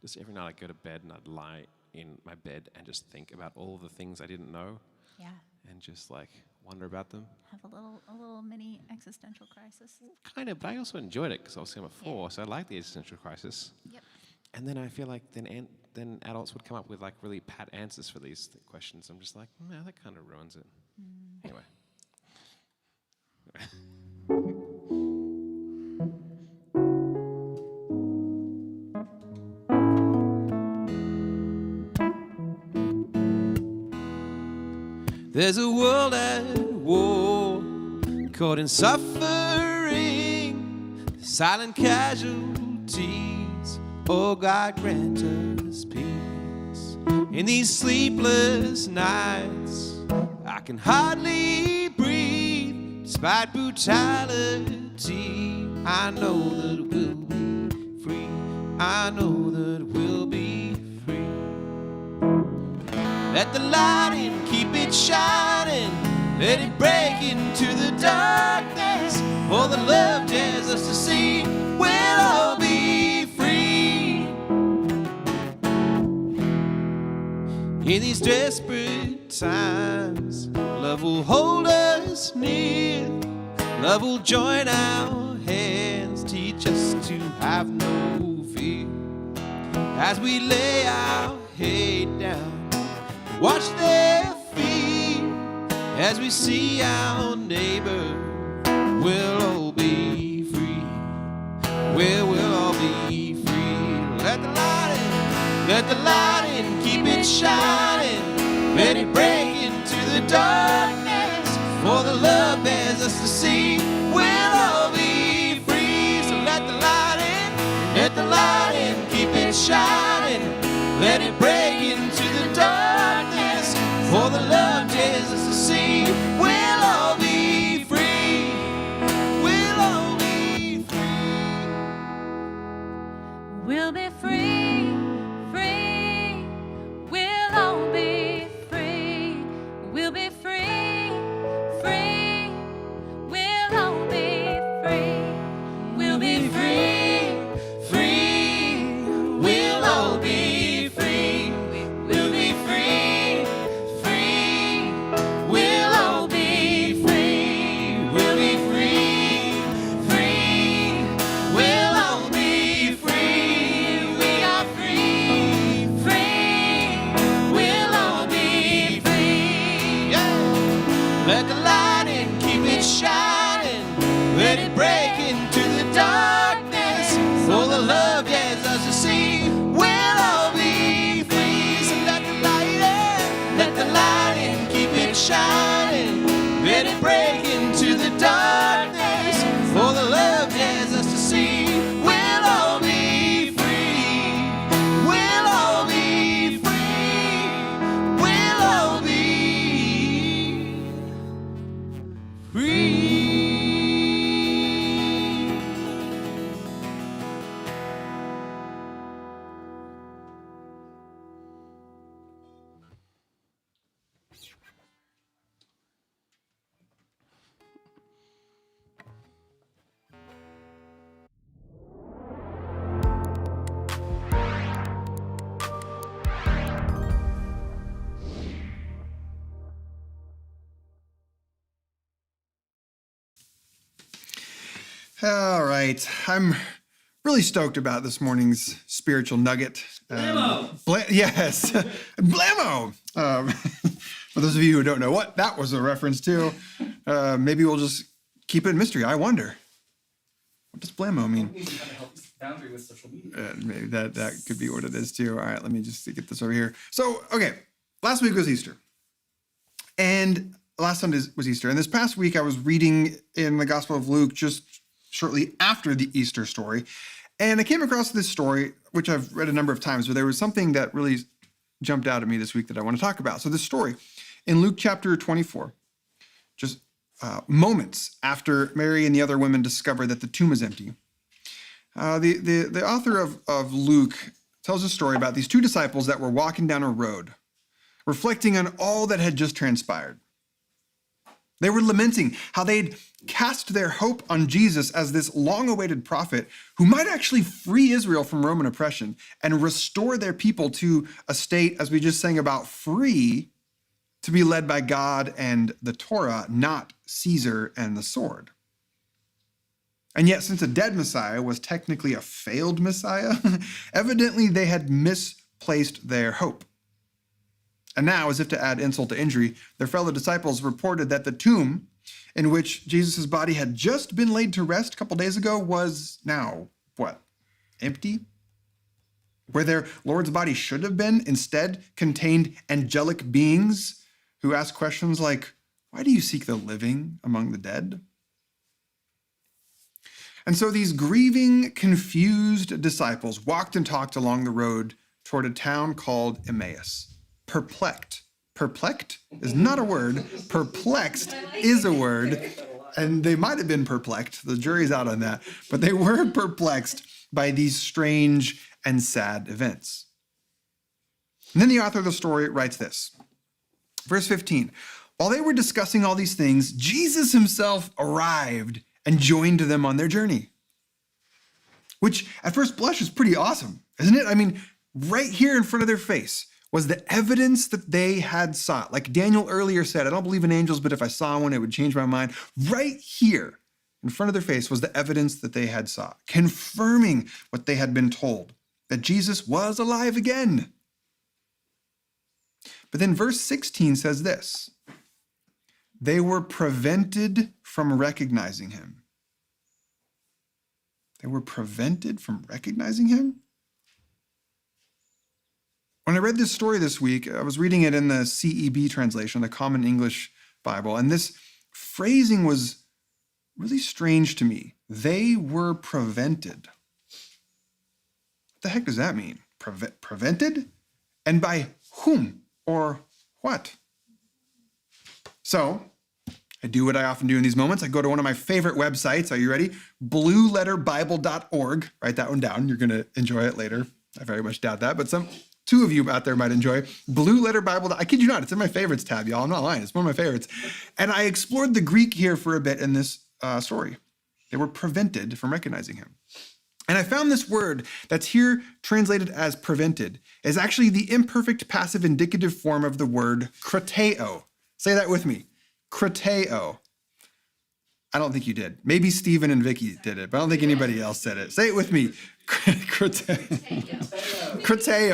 Just every night I'd go to bed and I'd lie in my bed and just think about all of the things I didn't know. Yeah. And just like wonder about them. Have a little mini existential crisis. Kind of, but I also enjoyed it because obviously I'm a 4, so I like the existential crisis. Yep. And then I feel like then adults would come up with like really pat answers for these questions. I'm just like, no, that kind of ruins it. Anyway. There's a world at war, caught in suffering, silent casualties. Oh God, grant us peace. In these sleepless nights, I can hardly breathe. Despite brutality, I know that we'll be free. I know that we'll be free. Let the light in, keep it shining. Let it break into the darkness. For the love dares us to see. We'll In these desperate times, love will hold us near. Love will join our hands, teach us to have no fear. As we lay our head down, watch their feet. As we see our neighbor, we'll all be free. We'll all be free. Let the light in, keep it shining. Let it break into the darkness. For the love bears us to see, we'll all be free. So let the light in, keep it shining. Let it break into the darkness. For the love bears us to see, we'll all be free. We'll all be free. We'll be free, free. We'll all be free. We'll be free, free. We'll all be free. We'll be free, free. We'll all be free. We'll be free, free. We'll all be free. We'll be free, free. We'll all be free. We are free, free. We'll all be free. Let the light in, keep it shining. Let it break into the darkness. For the love dares us to see, we'll all be free. So let the light in, keep it shining. Let it break into the darkness. For the love dares us to see, we'll all be free. We'll all be free. We'll all be free. All right. I'm really stoked about this morning's spiritual nugget. Yes. Blammo! For those of you who don't know what that was a reference to, maybe we'll just keep it a mystery. I wonder. What does blammo mean? Boundary with social media. Maybe that could be what it is too. All right, let me just get this over here. So, okay, last week was Easter. And last Sunday was Easter. And this past week I was reading in the Gospel of Luke just shortly after the Easter story. And I came across this story, which I've read a number of times, but there was something that really jumped out at me this week that I want to talk about. So this story in Luke chapter 24, just moments after Mary and the other women discover that the tomb is empty, the author of Luke tells a story about these two disciples that were walking down a road, reflecting on all that had just transpired. They were lamenting how they'd cast their hope on Jesus as this long-awaited prophet who might actually free Israel from Roman oppression and restore their people to a state, as we just sang about, free to be led by God and the Torah, not Caesar and the sword. And yet, since a dead Messiah was technically a failed Messiah, evidently they had misplaced their hope. And now, as if to add insult to injury, their fellow disciples reported that the tomb in which Jesus' body had just been laid to rest a couple days ago was now, what, empty? Where their Lord's body should have been, instead contained angelic beings who ask questions like, "Why do you seek the living among the dead?" And so these grieving, confused disciples walked and talked along the road toward a town called Emmaus. Perplexed. Perplexed is not a word. Perplexed is a word. And they might have been perplexed. The jury's out on that. But they were perplexed by these strange and sad events. And then the author of the story writes this. Verse 15. While they were discussing all these things, Jesus himself arrived and joined them on their journey. Which at first blush is pretty awesome, isn't it? I mean, right here in front of their face, was the evidence that they had sought. Like Daniel earlier said, I don't believe in angels, but if I saw one, it would change my mind. Right here in front of their face was the evidence that they had sought, confirming what they had been told, that Jesus was alive again. But then verse 16 says this, they were prevented from recognizing him. They were prevented from recognizing him? When I read this story this week, I was reading it in the CEB translation, the Common English Bible, and this phrasing was really strange to me. They were prevented. What the heck does that mean? Prevented? And by whom or what? So, I do what I often do in these moments. I go to one of my favorite websites. Are you ready? blueletterbible.org. Write that one down. You're going to enjoy it later. I very much doubt that, but two of you out there might enjoy Blue Letter Bible. I kid you not, it's in my favorites tab, y'all. I'm not lying. It's one of my favorites. And I explored the Greek here for a bit in this story. They were prevented from recognizing him. And I found this word that's here translated as prevented is actually the imperfect passive indicative form of the word krateo. Say that with me. Krateo. I don't think you did. Maybe Stephen and Vicky did it, but I don't think anybody else said it. Say it with me. Krateo.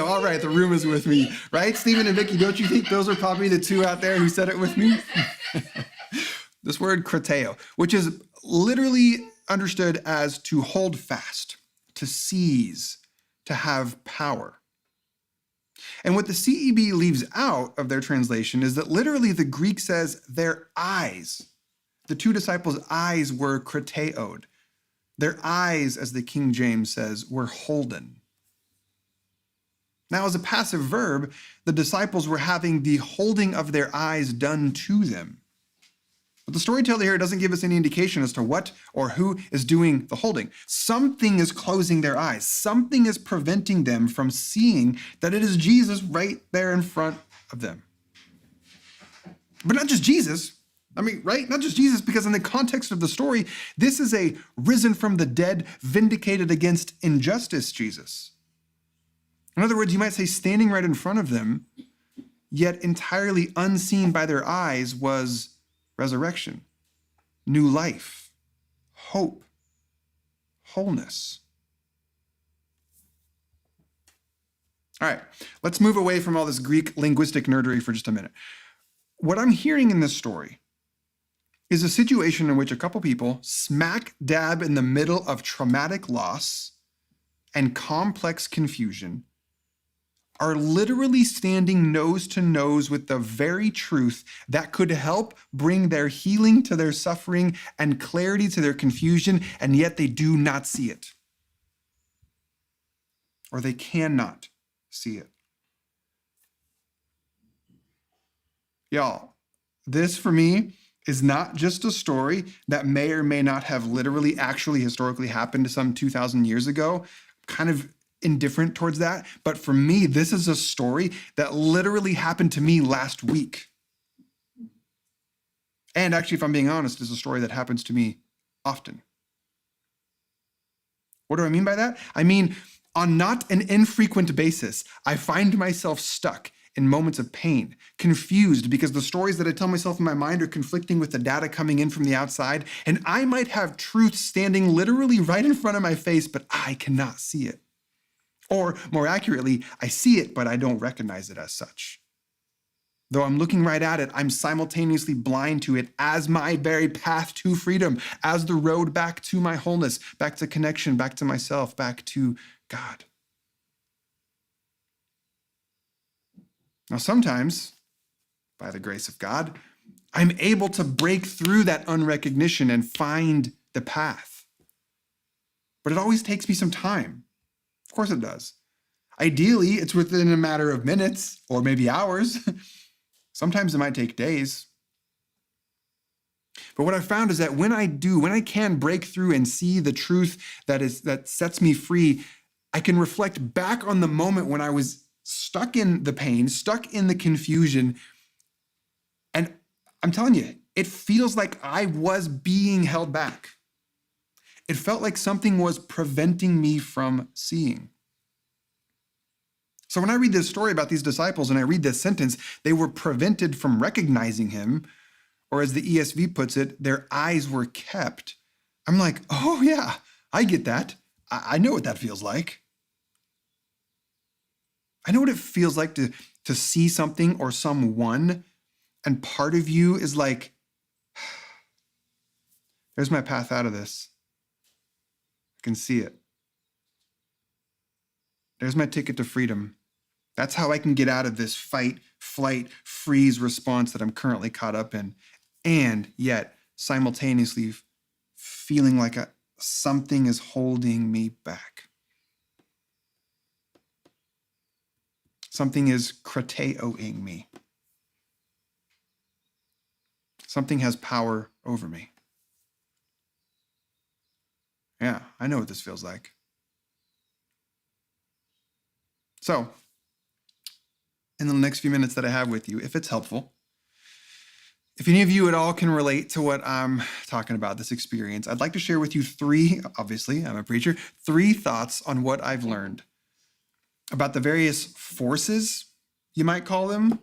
All right, the room is with me. Right, Stephen and Vicky, don't you think those are probably the two out there who said it with me? This word krateo, which is literally understood as to hold fast, to seize, to have power. And what the CEB leaves out of their translation is that literally the Greek says their eyes, the two disciples' eyes were krateoed. Their eyes, as the King James says, were holden. Now, as a passive verb, the disciples were having the holding of their eyes done to them. But the storyteller here doesn't give us any indication as to what or who is doing the holding. Something is closing their eyes. Something is preventing them from seeing that it is Jesus right there in front of them. But not just Jesus. I mean, right? Not just Jesus, because in the context of the story, this is a risen from the dead, vindicated against injustice Jesus. In other words, you might say standing right in front of them, yet entirely unseen by their eyes was resurrection, new life, hope, wholeness. All right, let's move away from all this Greek linguistic nerdery for just a minute. What I'm hearing in this story is a situation in which a couple people smack dab in the middle of traumatic loss and complex confusion are literally standing nose to nose with the very truth that could help bring their healing to their suffering and clarity to their confusion, and yet they do not see it. Or they cannot see it. Y'all, this for me is not just a story that may or may not have literally actually historically happened some 2,000 years ago. Kind of indifferent towards that. But for me, this is a story that literally happened to me last week. And actually, if I'm being honest, is a story that happens to me often. What do I mean by that? I mean, on not an infrequent basis, I find myself stuck in moments of pain, confused because the stories that I tell myself in my mind are conflicting with the data coming in from the outside, and I might have truth standing literally right in front of my face, but I cannot see it. Or more accurately, I see it, but I don't recognize it as such. Though I'm looking right at it, I'm simultaneously blind to it as my very path to freedom, as the road back to my wholeness, back to connection, back to myself, back to God. Now, sometimes, by the grace of God, I'm able to break through that unrecognition and find the path. But it always takes me some time. Of course it does. Ideally, it's within a matter of minutes or maybe hours. Sometimes it might take days. But what I've found is that when I can break through and see the truth that sets me free, I can reflect back on the moment when I was stuck in the pain, stuck in the confusion. And I'm telling you, it feels like I was being held back. It felt like something was preventing me from seeing. So when I read this story about these disciples and I read this sentence, they were prevented from recognizing him, or as the ESV puts it, their eyes were kept. I'm like, oh yeah, I get that. I know what that feels like. I know what it feels like to see something or someone, and part of you is like, there's my path out of this. I can see it. There's my ticket to freedom. That's how I can get out of this fight, flight, freeze response that I'm currently caught up in, and yet simultaneously feeling like something is holding me back. Something is krateoing me. Something has power over me. Yeah, I know what this feels like. So, in the next few minutes that I have with you, if it's helpful, if any of you at all can relate to what I'm talking about, this experience, I'd like to share with you obviously, I'm a preacher, 3 thoughts on what I've learned about the various forces, you might call them,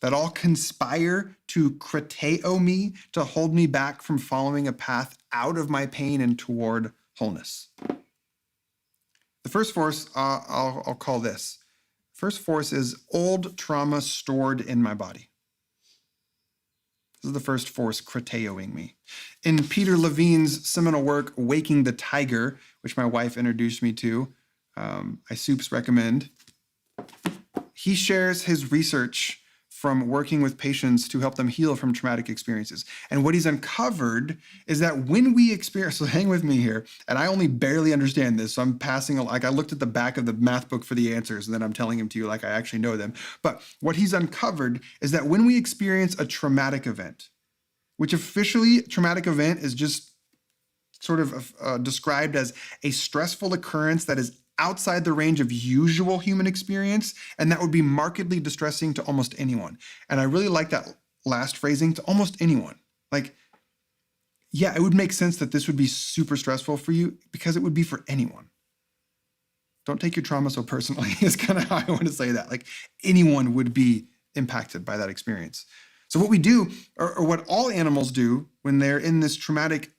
that all conspire to krateo me, to hold me back from following a path out of my pain and toward wholeness. The first force I'll call this. First force is old trauma stored in my body. This is the first force krateoing me. In Peter Levine's seminal work, Waking the Tiger, which my wife introduced me to, I soups recommend, he shares his research from working with patients to help them heal from traumatic experiences. And what he's uncovered is that when we experience, so hang with me here, and I only barely understand this, so I'm passing, like I looked at the back of the math book for the answers, and then I'm telling him to you like I actually know them. But what he's uncovered is that when we experience a traumatic event, which officially traumatic event is just sort of described as a stressful occurrence that is outside the range of usual human experience, and that would be markedly distressing to almost anyone. And I really like that last phrasing, to almost anyone. Like, yeah, it would make sense that this would be super stressful for you because it would be for anyone. Don't take your trauma so personally is kind of how I want to say that. Like, anyone would be impacted by that experience. So what we do, or what all animals do when they're in this traumatic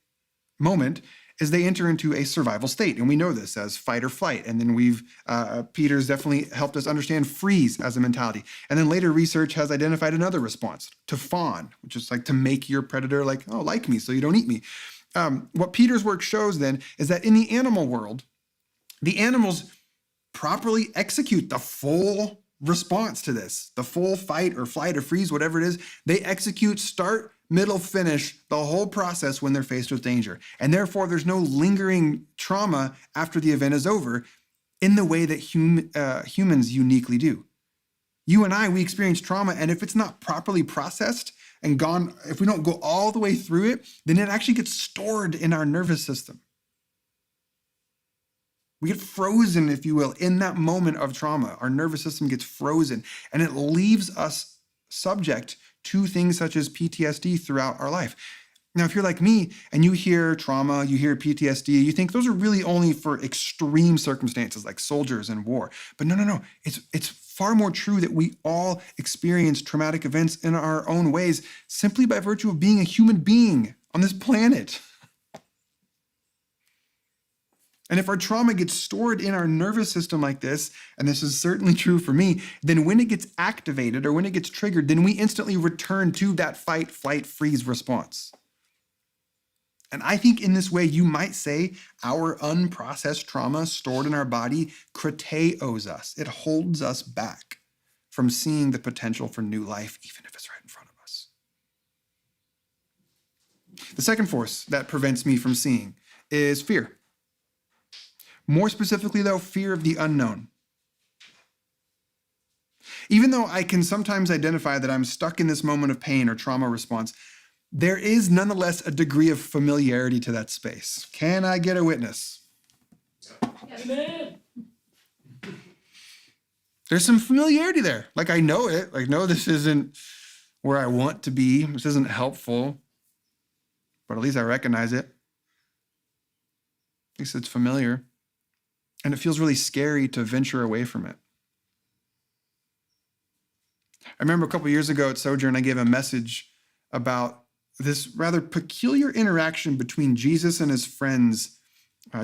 moment, is they enter into a survival state. And we know this as fight or flight. And then Peter's definitely helped us understand freeze as a mentality. And then later research has identified another response, to fawn, which is like to make your predator like, oh, like me, so you don't eat me. What Peter's work shows then is that in the animal world, the animals properly execute the full response to this, the full fight or flight or freeze, whatever it is. They execute start, middle, finish, the whole process when they're faced with danger. And therefore, there's no lingering trauma after the event is over in the way that humans uniquely do. You and I, we experience trauma, and if it's not properly processed and gone, if we don't go all the way through it, then it actually gets stored in our nervous system. We get frozen, if you will, in that moment of trauma. Our nervous system gets frozen, and it leaves us subject to things such as PTSD throughout our life. Now, if you're like me and you hear trauma, you hear PTSD, you think those are really only for extreme circumstances like soldiers and war. But no. It's far more true that we all experience traumatic events in our own ways simply by virtue of being a human being on this planet. And if our trauma gets stored in our nervous system like this, and this is certainly true for me, then when it gets activated or when it gets triggered, then we instantly return to that fight, flight, freeze response. And I think in this way, you might say our unprocessed trauma stored in our body krateos us. It holds us back from seeing the potential for new life, even if it's right in front of us. The second force that prevents me from seeing is fear. More specifically, though, fear of the unknown. Even though I can sometimes identify that I'm stuck in this moment of pain or trauma response, there is nonetheless a degree of familiarity to that space. Can I get a witness? Amen. There's some familiarity there. Like, I know it. Like, no, this isn't where I want to be. This isn't helpful. But at least I recognize it. At least it's familiar. And it feels really scary to venture away from it. I remember a couple years ago at Sojourn, I gave a message about this rather peculiar interaction between Jesus and his friends,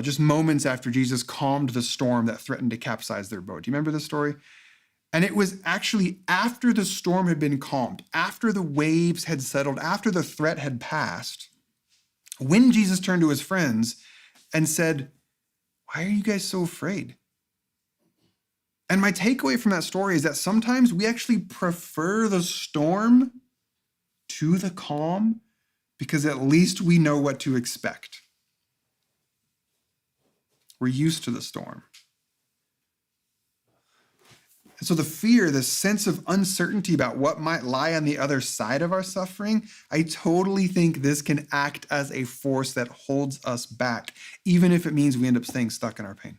just moments after Jesus calmed the storm that threatened to capsize their boat. Do you remember this story? And it was actually after the storm had been calmed, after the waves had settled, after the threat had passed, when Jesus turned to his friends and said, "Why are you guys so afraid?" And my takeaway from that story is that sometimes we actually prefer the storm to the calm because at least we know what to expect. We're used to the storm. And so the fear, the sense of uncertainty about what might lie on the other side of our suffering, I totally think this can act as a force that holds us back, even if it means we end up staying stuck in our pain.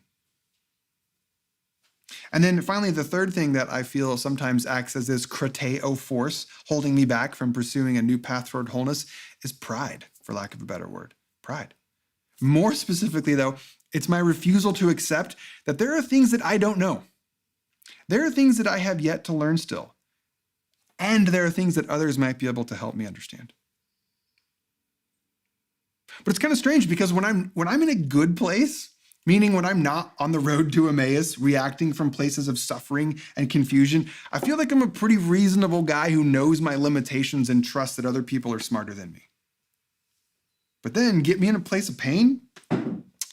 And then finally, the third thing that I feel sometimes acts as this krateo force holding me back from pursuing a new path toward wholeness is pride, for lack of a better word. Pride. More specifically, though, it's my refusal to accept that there are things that I don't know. There are things that I have yet to learn still. And there are things that others might be able to help me understand. But it's kind of strange because when I'm in a good place, meaning when I'm not on the road to Emmaus, reacting from places of suffering and confusion, I feel like I'm a pretty reasonable guy who knows my limitations and trusts that other people are smarter than me. But then get me in a place of pain,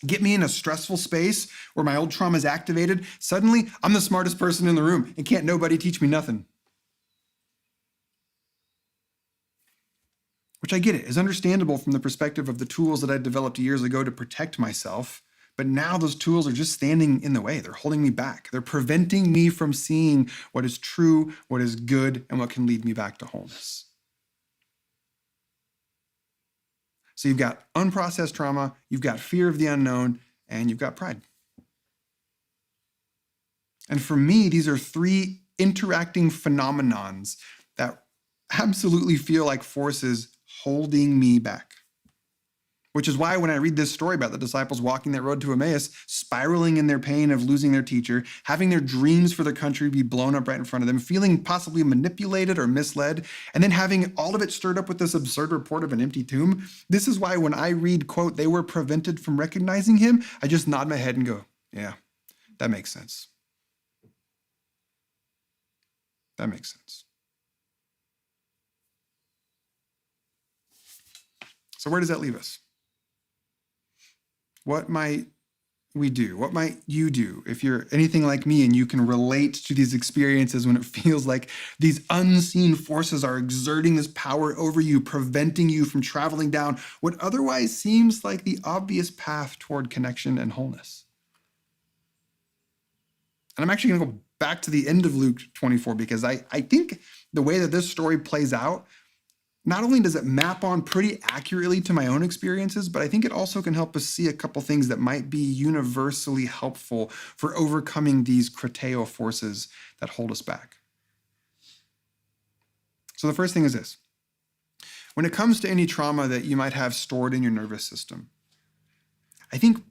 get me in a stressful space where my old trauma is activated, suddenly I'm the smartest person in the room and can't nobody teach me nothing. Which I get it, is understandable from the perspective of the tools that I developed years ago to protect myself. But now those tools are just standing in the way. They're holding me back. They're preventing me from seeing what is true, what is good, and what can lead me back to wholeness. So you've got unprocessed trauma, you've got fear of the unknown, and you've got pride. And for me, these are three interacting phenomenons that absolutely feel like forces holding me back. Which is why when I read this story about the disciples walking that road to Emmaus, spiraling in their pain of losing their teacher, having their dreams for the country be blown up right in front of them, feeling possibly manipulated or misled, and then having all of it stirred up with this absurd report of an empty tomb, this is why when I read, quote, "they were prevented from recognizing him," I just nod my head and go, yeah, that makes sense. That makes sense. So where does that leave us? What might we do? What might you do if you're anything like me and you can relate to these experiences when it feels like these unseen forces are exerting this power over you, preventing you from traveling down what otherwise seems like the obvious path toward connection and wholeness? And I'm actually going to go back to the end of Luke 24 because I think the way that this story plays out, not only does it map on pretty accurately to my own experiences, but I think it also can help us see a couple things that might be universally helpful for overcoming these krateo forces that hold us back. So the first thing is this. When it comes to any trauma that you might have stored in your nervous system, I think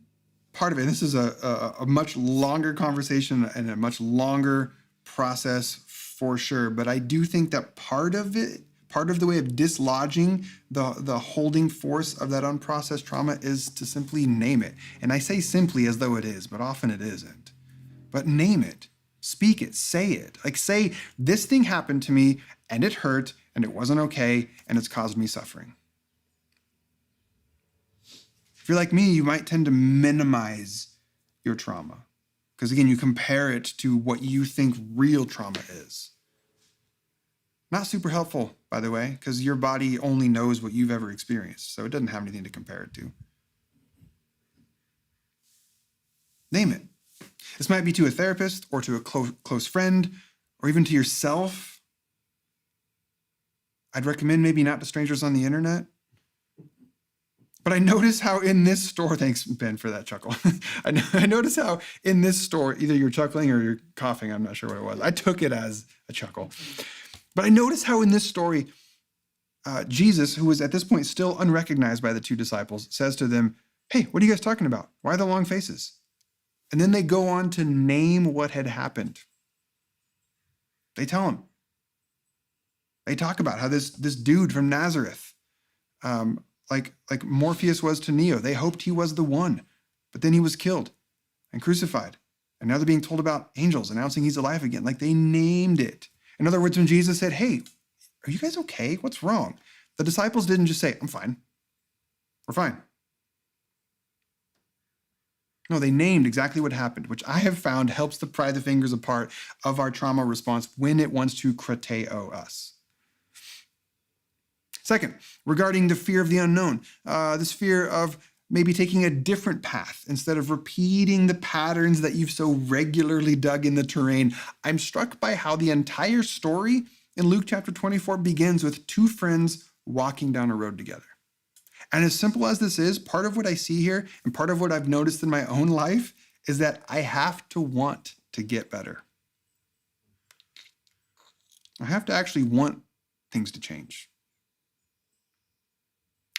part of it, this is a much longer conversation and a much longer process for sure, but I do think that part of the way of dislodging the holding force of that unprocessed trauma is to simply name it. And I say simply as though it is, but often it isn't. But name it, speak it, say it. Like say, this thing happened to me and it hurt and it wasn't okay and it's caused me suffering. If you're like me, you might tend to minimize your trauma. Because again, you compare it to what you think real trauma is. Not super helpful, by the way, because your body only knows what you've ever experienced, so it doesn't have anything to compare it to. Name it. This might be to a therapist or to a close friend or even to yourself. I'd recommend maybe not to strangers on the internet. But I notice how in this store, thanks Ben for that chuckle. I notice how in this store, either you're chuckling or you're coughing, I'm not sure what it was. I took it as a chuckle. But I notice how in this story, Jesus, who was at this point still unrecognized by the two disciples, says to them, "Hey, what are you guys talking about? Why the long faces?" And then they go on to name what had happened. They tell him, They talk about how this dude from Nazareth, like Morpheus was to Neo, they hoped he was the one, but then he was killed and crucified. And now they're being told about angels announcing he's alive again. Like they named it. In other words, when Jesus said, hey, are you guys okay? What's wrong? The disciples didn't just say, I'm fine. We're fine. No, they named exactly what happened, which I have found helps to pry the fingers apart of our trauma response when it wants to krateo us. Second, regarding the fear of the unknown, this fear of maybe taking a different path instead of repeating the patterns that you've so regularly dug in the terrain. I'm struck by how the entire story in Luke chapter 24 begins with two friends walking down a road together. And as simple as this is, part of what I see here and part of what I've noticed in my own life is that I have to want to get better. I have to actually want things to change.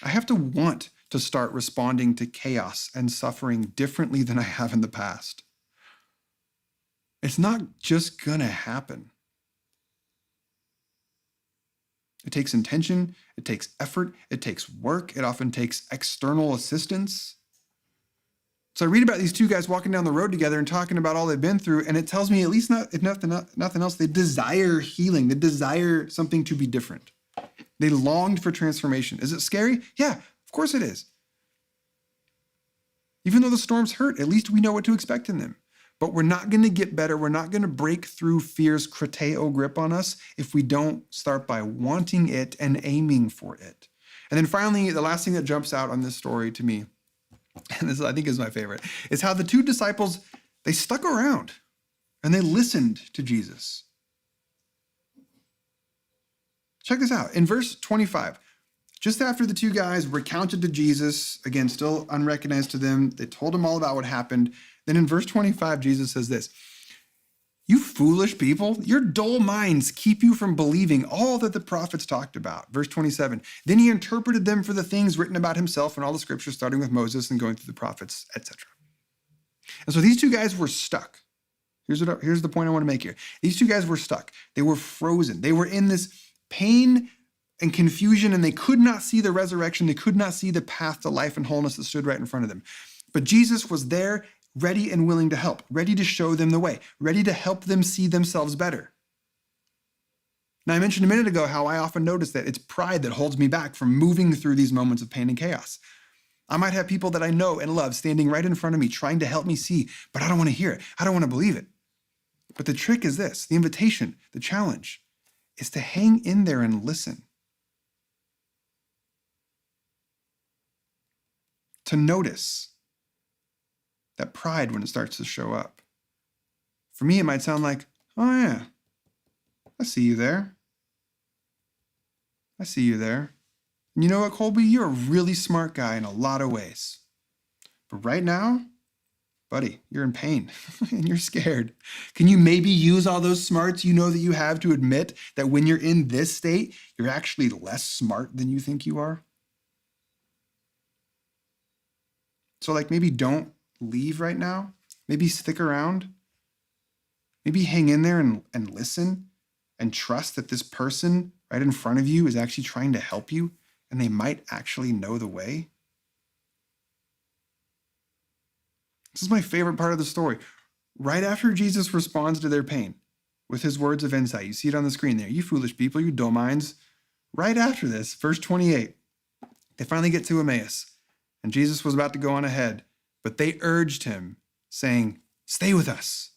I have to want to start responding to chaos and suffering differently than I have in the past. It's not just gonna happen. It takes intention, it takes effort, it takes work, it often takes external assistance. So I read about these two guys walking down the road together and talking about all they've been through, and it tells me, at least if nothing else, they desire healing, they desire something to be different. They longed for transformation. Is it scary? Yeah, of course it is. Even though the storms hurt, at least we know what to expect in them. But we're not going to get better. We're not going to break through fear's krateo grip on us if we don't start by wanting it and aiming for it. And then finally, the last thing that jumps out on this story to me, and this I think is my favorite, is how the two disciples, they stuck around and they listened to Jesus. Check this out. In verse 25, just after the two guys recounted to Jesus, again, still unrecognized to them, they told him all about what happened. Then in verse 25, Jesus says this, "You foolish people, your dull minds keep you from believing all that the prophets talked about." Verse 27, "Then he interpreted them for the things written about himself in all the scriptures, starting with Moses and going through the prophets, etc." And so these two guys were stuck. Here's the point I want to make here. These two guys were stuck. They were frozen. They were in this pain and confusion, and they could not see the resurrection. They could not see the path to life and wholeness that stood right in front of them. But Jesus was there, ready and willing to help, ready to show them the way, ready to help them see themselves better. Now, I mentioned a minute ago how I often notice that it's pride that holds me back from moving through these moments of pain and chaos. I might have people that I know and love standing right in front of me, trying to help me see, but I don't want to hear it. I don't want to believe it. But the trick is this, the invitation, the challenge, is to hang in there and listen. To notice that pride when it starts to show up. For me, it might sound like, oh yeah, I see you there. I see you there. And you know what, Colby? You're a really smart guy in a lot of ways. But right now, buddy, you're in pain and you're scared. Can you maybe use all those smarts you know that you have to admit that when you're in this state, you're actually less smart than you think you are? So like maybe don't leave right now. Maybe stick around. Maybe hang in there and listen and trust that this person right in front of you is actually trying to help you and they might actually know the way. This is my favorite part of the story. Right after Jesus responds to their pain with his words of insight, you see it on the screen there, "You foolish people, you dull minds." Right after this, verse 28, they finally get to Emmaus and Jesus was about to go on ahead, but they urged him saying, "Stay with us."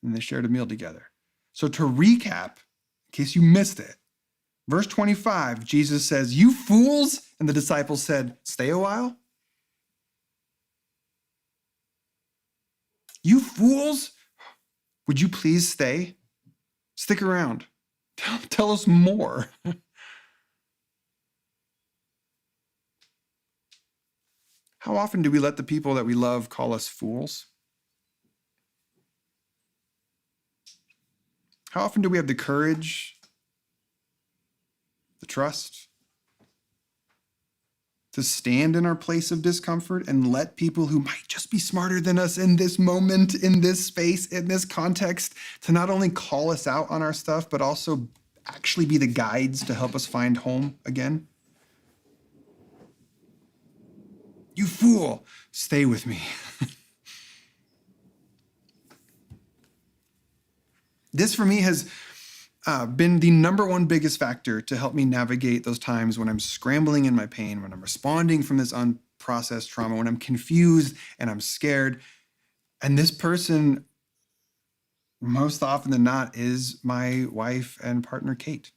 And they shared a meal together. So to recap, in case you missed it, verse 25, Jesus says, "You fools," and the disciples said, "Stay a while." "You fools, would you please stay? Stick around. Tell us more." How often do we let the people that we love call us fools? How often do we have the courage, the trust, to stand in our place of discomfort and let people who might just be smarter than us in this moment, in this space, in this context, to not only call us out on our stuff, but also actually be the guides to help us find home again? You fool, stay with me. This for me has been the number one biggest factor to help me navigate those times when I'm scrambling in my pain, when I'm responding from this unprocessed trauma, when I'm confused and I'm scared. And this person, most often than not, is my wife and partner, Kate.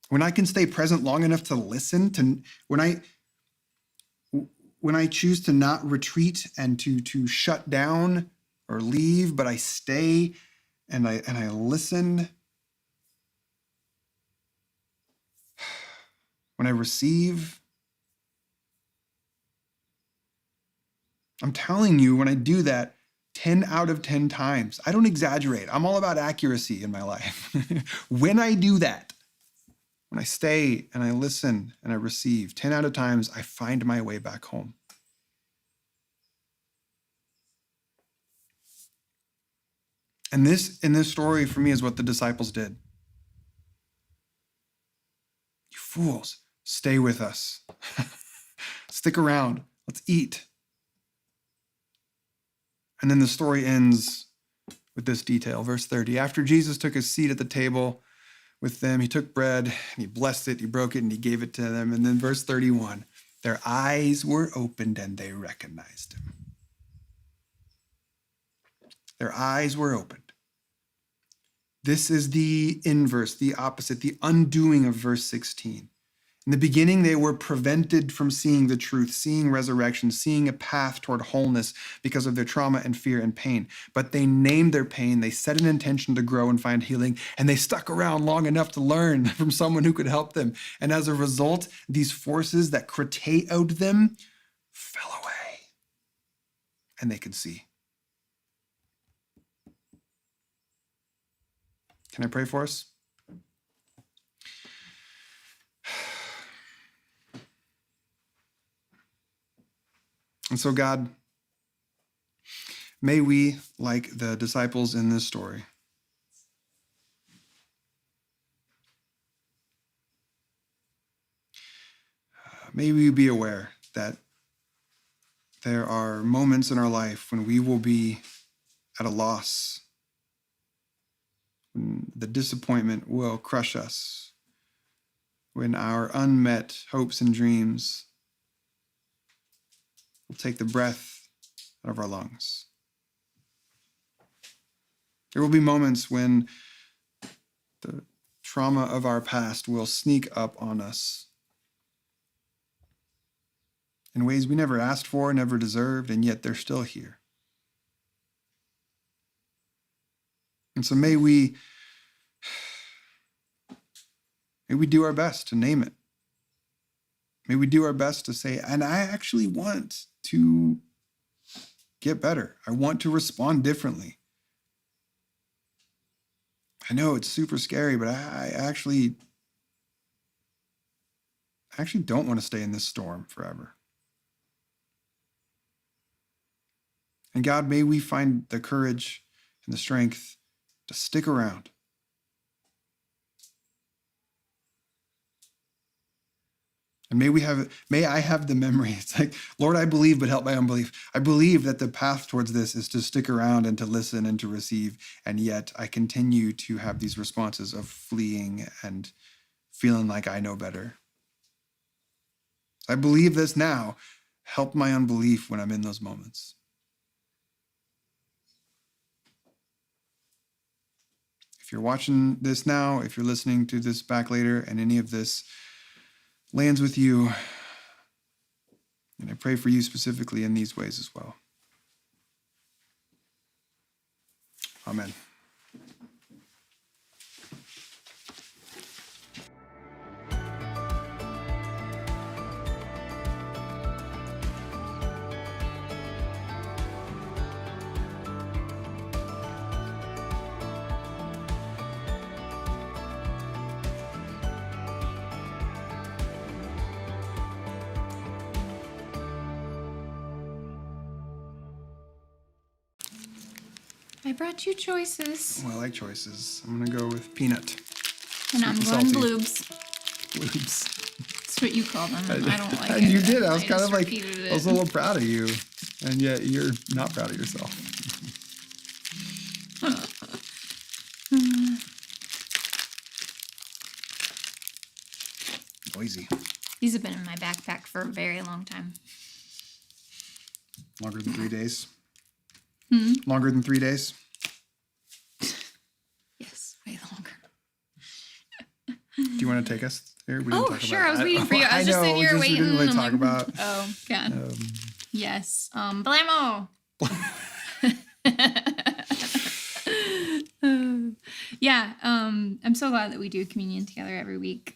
When I can stay present long enough to listen, when I choose to not retreat and to shut down or leave, but I stay and I listen. When I receive, I'm telling you, when I do that 10 out of 10 times, I don't exaggerate. I'm all about accuracy in my life. When I do that, when I stay and I listen and I receive, 10 out of times, I find my way back home. And this, in this story, for me, is what the disciples did. You fools, stay with us. Stick around. Let's eat. And then the story ends with this detail. Verse 30, after Jesus took his seat at the table with them, he took bread and he blessed it, he broke it, and he gave it to them. And then verse 31, their eyes were opened and they recognized him. Their eyes were opened. This is the inverse, the opposite, the undoing of verse 16. In the beginning, they were prevented from seeing the truth, seeing resurrection, seeing a path toward wholeness because of their trauma and fear and pain. But they named their pain, they set an intention to grow and find healing, and they stuck around long enough to learn from someone who could help them. And as a result, these forces that curtailed them fell away, and they could see. Can I pray for us? And so, God, may we, like the disciples in this story, may we be aware that there are moments in our life when we will be at a loss, when the disappointment will crush us, when our unmet hopes and dreams will take the breath out of our lungs. There will be moments when the trauma of our past will sneak up on us in ways we never asked for, never deserved, and yet they're still here. And so may we do our best to name it. May we do our best to say, and I actually want to get better. I want to respond differently. I know it's super scary, but I actually don't want to stay in this storm forever. And God, may we find the courage and the strength to stick around. And may I have the memory. It's like, Lord, I believe, but help my unbelief. I believe that the path towards this is to stick around and to listen and to receive. And yet I continue to have these responses of fleeing and feeling like I know better. I believe this now. Help my unbelief when I'm in those moments. If you're watching this now, if you're listening to this back later, and any of this lands with you, and I pray for you specifically in these ways as well. Amen. I brought you choices. Oh, I like choices. I'm gonna go with peanut. And I'm Sweet going and salty. bloobs. Oops. That's what you call them. I don't like And it. you did. I was kind just of like, repeated I was a it. little proud of you, and yet you're not proud of yourself. Noisy. These have been in my backpack for a very long time. Longer than 3 days. Longer than 3 days. Yes, way longer. Do you want to take us there? We didn't Oh, talk sure. about I was it. waiting for you. I was just sitting here just waiting. We didn't really I'm talk like, about. Oh, God. Yes. Blammo. Yeah. I'm so glad that we do communion together every week.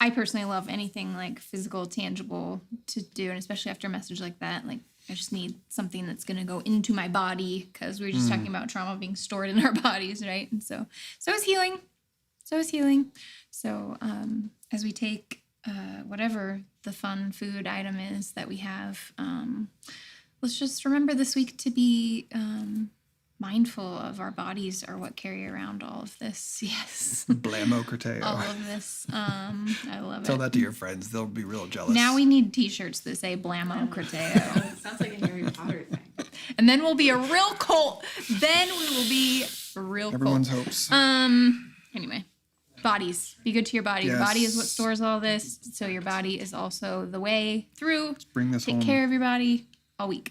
I personally love anything like physical, tangible to do, and especially after a message like that. Like, I just need something that's going to go into my body, because we were just talking about trauma being stored in our bodies, right? And so is healing. So as we take whatever the fun food item is that we have, let's just remember this week to be mindful of our bodies are what carry around all of this. Yes. Blammo Corteo. All of this. I love Tell it. that to your friends. They'll be real jealous. Now we need t-shirts that say Blammo Corteo. It sounds like a Harry Potter thing. And then we'll be a real cult. Then we will be a real Everyone's cult. hopes. Anyway, bodies. Be good to your body. Your Yes. body is what stores all this. So your body is also the way through. Bring this Take home. care of your body all week.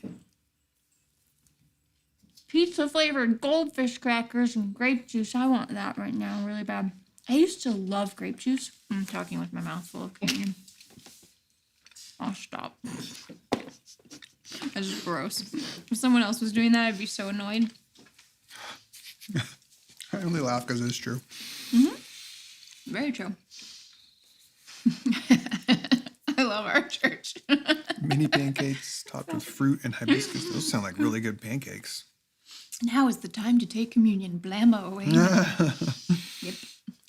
Pizza flavored goldfish crackers and grape juice. I want that right now really bad. I used to love grape juice. I'm talking with my mouth full of candy. I'll stop. That's just gross. If someone else was doing that, I'd be so annoyed. I only laugh because it's true. Very true. I love our church. Mini pancakes topped with fruit and hibiscus. Those sound like really good pancakes. Now is the time to take communion. Blammo away. Yep.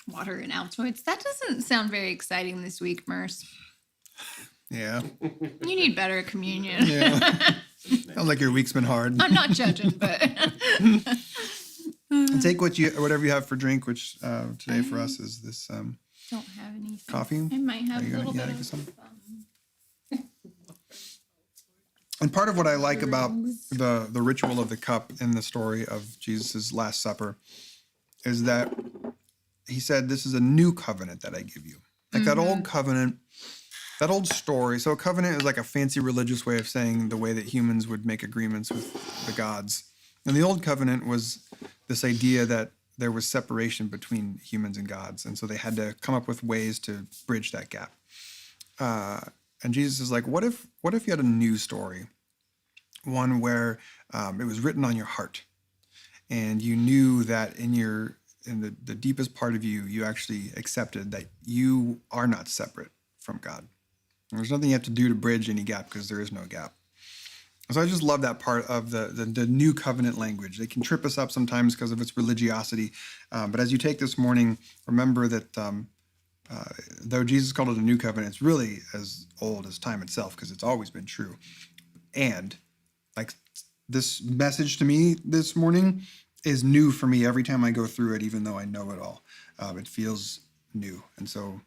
Water and Altoids. That doesn't sound very exciting this week, Merce. Yeah. You need better communion. Yeah. Sounds like your week's been hard. I'm not judging, but Take whatever you have for drink, which today for us is this don't have anything. coffee. I might have Are you a little gonna bit get of some? And part of what I like about the ritual of the cup in the story of Jesus' Last Supper is that he said, "This is a new covenant that I give you." Like that old covenant, that old story. So a covenant is like a fancy religious way of saying the way that humans would make agreements with the gods. And the old covenant was this idea that there was separation between humans and gods. And so they had to come up with ways to bridge that gap. And Jesus is like, what if you had a new story? One where it was written on your heart. And you knew that in the deepest part of you, you actually accepted that you are not separate from God. And there's nothing you have to do to bridge any gap because there is no gap. So I just love that part of the new covenant language. They can trip us up sometimes because of its religiosity. But as you take this morning, remember that though Jesus called it a new covenant, it's really as old as time itself because it's always been true. And like this message to me this morning is new for me every time I go through it, even though I know it all. It feels new. And so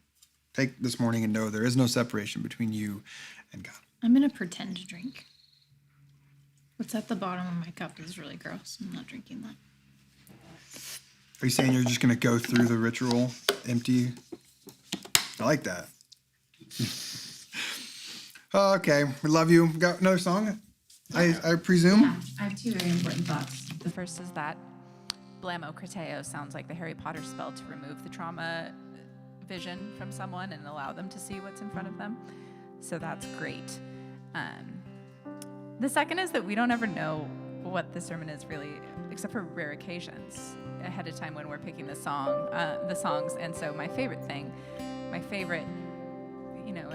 take this morning and know there is no separation between you and God. I'm going to pretend to drink. What's at the bottom of my cup is really gross. I'm not drinking that. Are you saying you're just going to go through the ritual empty? I like that. Okay, we love you. Got another song? I presume? Yeah, I have two very important thoughts. The first is that Blammo Corteo sounds like the Harry Potter spell to remove the trauma vision from someone and allow them to see what's in front of them. So that's great. The second is that we don't ever know what the sermon is really, except for rare occasions ahead of time when we're picking the songs. And so my favorite, in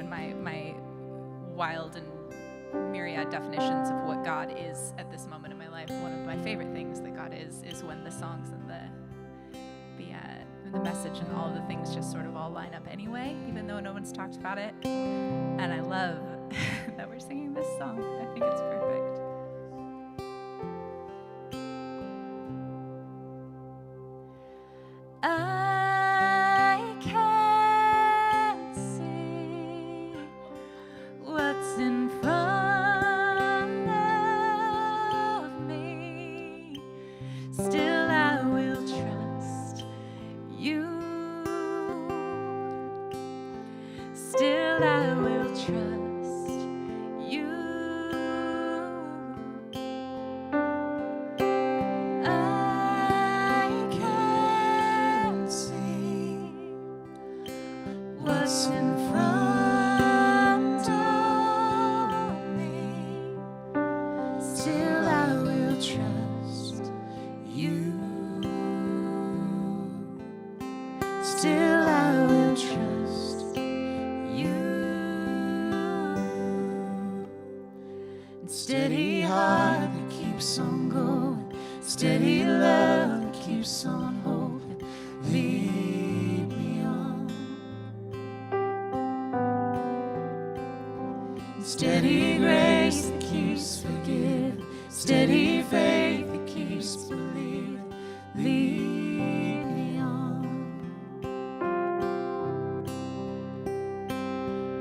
my wild and myriad definitions of what God is at this moment in my life, one of my favorite things that God is when the songs and the message and all of the things just sort of all line up anyway, even though no one's talked about it. And I love that we're singing this song. I think it's perfect. Still I will trust you. Still I will trust you. And steady heart that keeps on going, steady love that keeps on hoping, lead me on. And steady grace that keeps forgiving, steady faith that keeps believing, lead me on.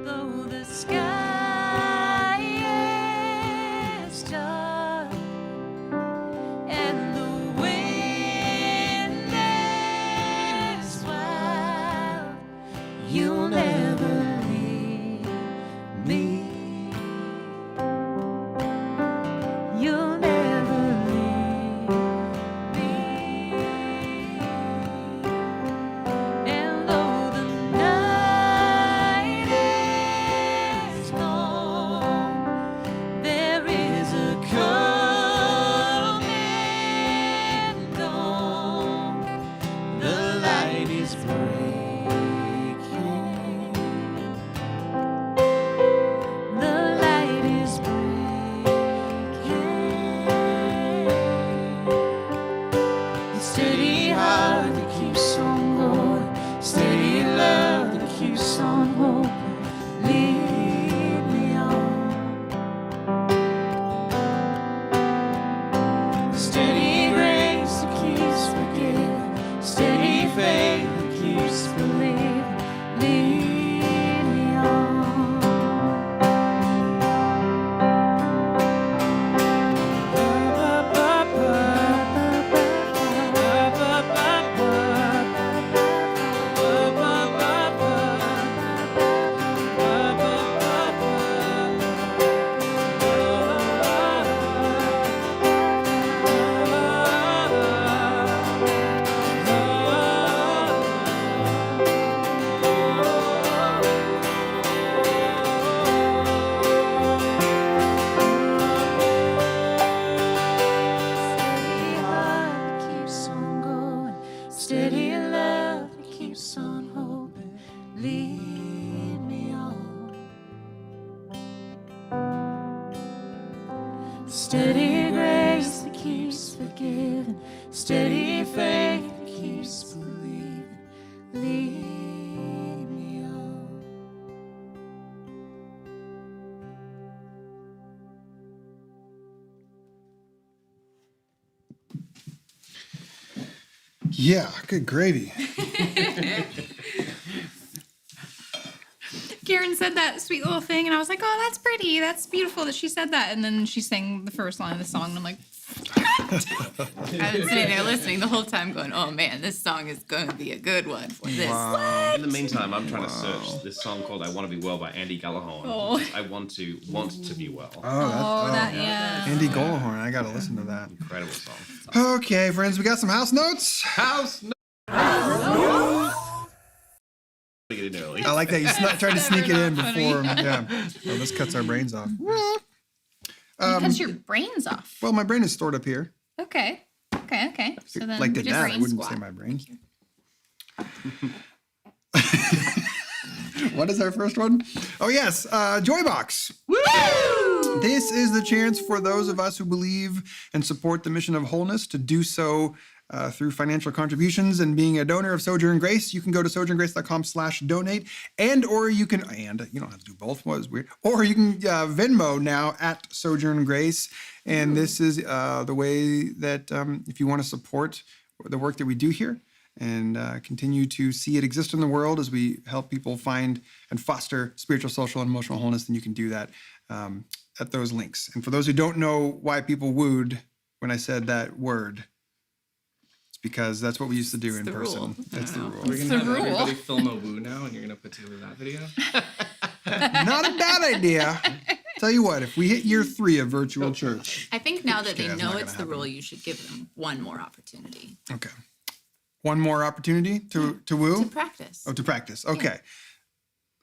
Though the sky is dark and the wind is wild, you'll never leave me. You'll never leave me. And though the night is long, there is a coming dawn. The light is breaking. The light is breaking. Steady heart that keeps on going, steady love that keeps on hoping, lead me on. Steady grace that keeps forgiving, steady faith that keeps believing, lead me on. Steady heart that keeps on going, steady love that keeps on hoping, lead me on. Steady grace that keeps forgiving, steady faith that keeps believing, lead me on. Yeah, good gravy. Karen said that sweet little thing, and I was like, oh, that's pretty. That's beautiful that she said that. And then she sang the first line of the song, and I'm like, I've been sitting there listening the whole time going, oh man, this song is going to be a good one for this. In the meantime, I'm trying to search this song called "I Want to Be Well" by Andy Gallagher. Oh. I want to be well. Yeah. Andy Goldhorn. I got to listen to that. Incredible song. Okay, friends, we got some house notes. House. Get in early. I like that you tried to sneak it in before. Yeah. So this cuts our brains off. Because your brain's off. Well, my brain is stored up here. Okay. So then Like we did just that, I brain wouldn't squat. say my brain. What is our first one? Oh, yes. Joybox. Woo! This is the chance for those of us who believe and support the mission of wholeness to do so through financial contributions and being a donor of Sojourn Grace. You can go to sojourngrace.com/donate or you don't have to do both. Was weird. Or you can Venmo now at Sojourn Grace. And this is the way that if you want to support the work that we do here and continue to see it exist in the world as we help people find and foster spiritual, social, and emotional wholeness, then you can do that at those links. And for those who don't know why people wooed when I said that word, it's because that's what we used to do in person. That's the rule. We're going to have everybody film a woo now, and you're going to put together that video? Not a bad idea. Tell you what, if we hit year 3 of virtual church. I think now that they that's know not it's gonna the rule, you should give them one more opportunity Okay. One more opportunity to woo? to practice. Oh, to practice. Okay.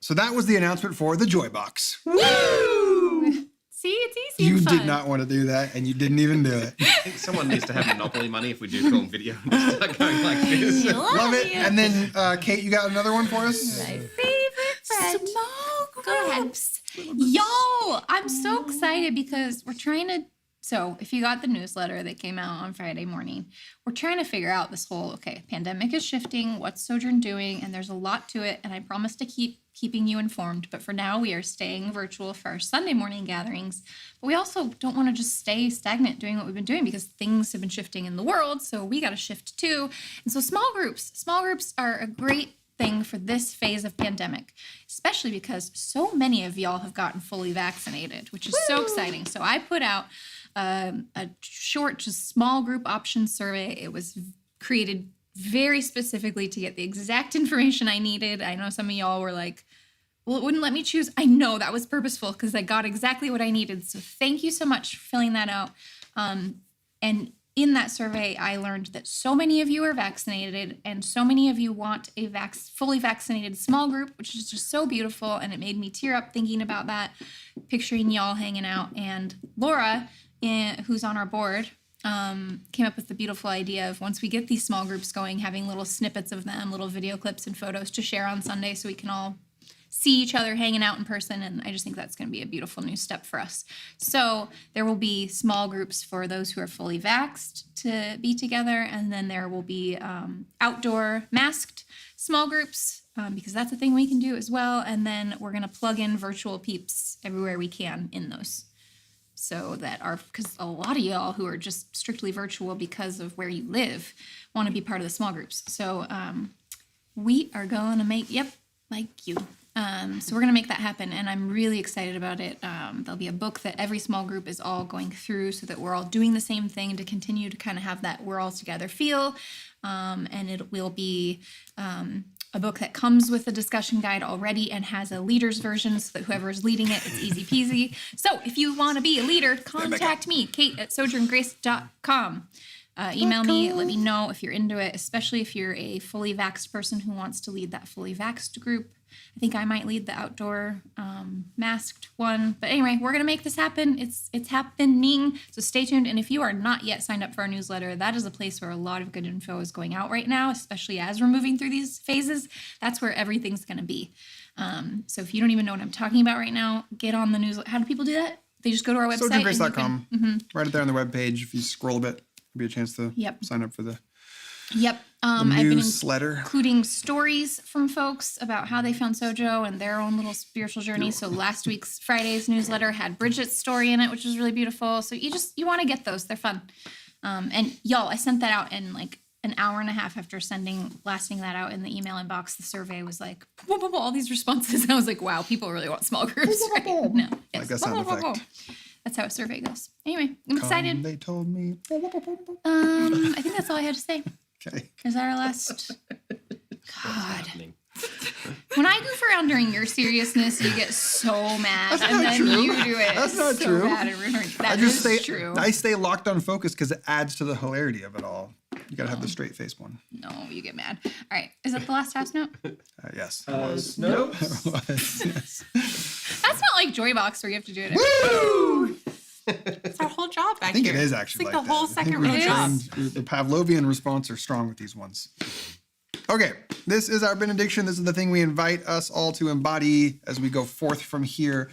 So that was the announcement for the Joy Box. Woo! See, it's easy You and fun. did not want to do that, and you didn't even do it. I think someone needs to have Monopoly money if we do film video and just start going like this. Love it. And then, Kate, you got another one for us? My favorite friend. Small groups. Go ahead. Yo, I'm so excited because we're trying to. So, if you got the newsletter that came out on Friday morning, we're trying to figure out this whole, pandemic is shifting, what's Sojourn doing, and there's a lot to it, and I promise to keep keeping you informed. But for now, we are staying virtual for our Sunday morning gatherings. But we also don't want to just stay stagnant doing what we've been doing because things have been shifting in the world, so we got to shift too. And so small groups are a great thing for this phase of pandemic, especially because so many of y'all have gotten fully vaccinated, which is so exciting. So I put out a short, just small group options survey. It was created very specifically to get the exact information I needed. I know some of y'all were like, well, it wouldn't let me choose. I know that was purposeful because I got exactly what I needed. So thank you so much for filling that out. And in that survey, I learned that so many of you are vaccinated and so many of you want a fully vaccinated small group, which is just so beautiful. And it made me tear up thinking about that, picturing y'all hanging out. And Laura, who's on our board, came up with the beautiful idea of once we get these small groups going, having little snippets of them, little video clips and photos to share on Sunday so we can all see each other hanging out in person. And I just think that's going to be a beautiful new step for us. So there will be small groups for those who are fully vaxxed to be together. And then there will be outdoor masked small groups because that's a thing we can do as well. And then we're going to plug in virtual peeps everywhere we can in those. So that because a lot of y'all who are just strictly virtual because of where you live want to be part of the small groups. So we are going to make, like you. So we're going to make that happen, and I'm really excited about it. There'll be a book that every small group is all going through so that we're all doing the same thing to continue to kind of have that we're all together feel. And it will be a book that comes with a discussion guide already and has a leader's version so that whoever's leading it, it's easy peasy. So if you want to be a leader, contact me, kate@sojourngrace.com. Email me, let me know if you're into it, especially if you're a fully vaxxed person who wants to lead that fully vaxxed group. I think I might lead the outdoor masked one. But anyway, we're going to make this happen. It's happening. So stay tuned. And if you are not yet signed up for our newsletter, that is a place where a lot of good info is going out right now, especially as we're moving through these phases. That's where everything's going to be. So if you don't even know what I'm talking about right now, get on the newsletter. How do people do that? They just go to our website. SojournGrace.com. Right there on the webpage. If you scroll a bit, there'll be a chance to sign up for the I've been newsletter. Including stories from folks about how they found Sojo and their own little spiritual journey. So last week's Friday's newsletter had Bridget's story in it, which was really beautiful. So you want to get those. They're fun. And y'all, I sent that out in like an hour and a half after blasting that out in the email inbox. The survey was like, all these responses. And I was like, wow, people really want small groups right now. Like a sound effect. That's how a survey goes. Anyway, I'm excited. They told me. I think that's all I had to say. Okay. Is that our last? God. When I goof around during your seriousness, you get so mad, and then true. you do it. That's not so true. Bad and that is true. I stay locked on focus because it adds to the hilarity of it all. You gotta have the straight face one. No, you get mad. All right, is that the last house note? Yes. Nope. Yes. That's not like Joybox where you have to do it. Woo! It's our whole job back I think here. it is actually It's like the that. whole I think second we've row job. trained- The Pavlovian response are strong with these ones. Okay, this is our benediction. This is the thing we invite us all to embody as we go forth from here,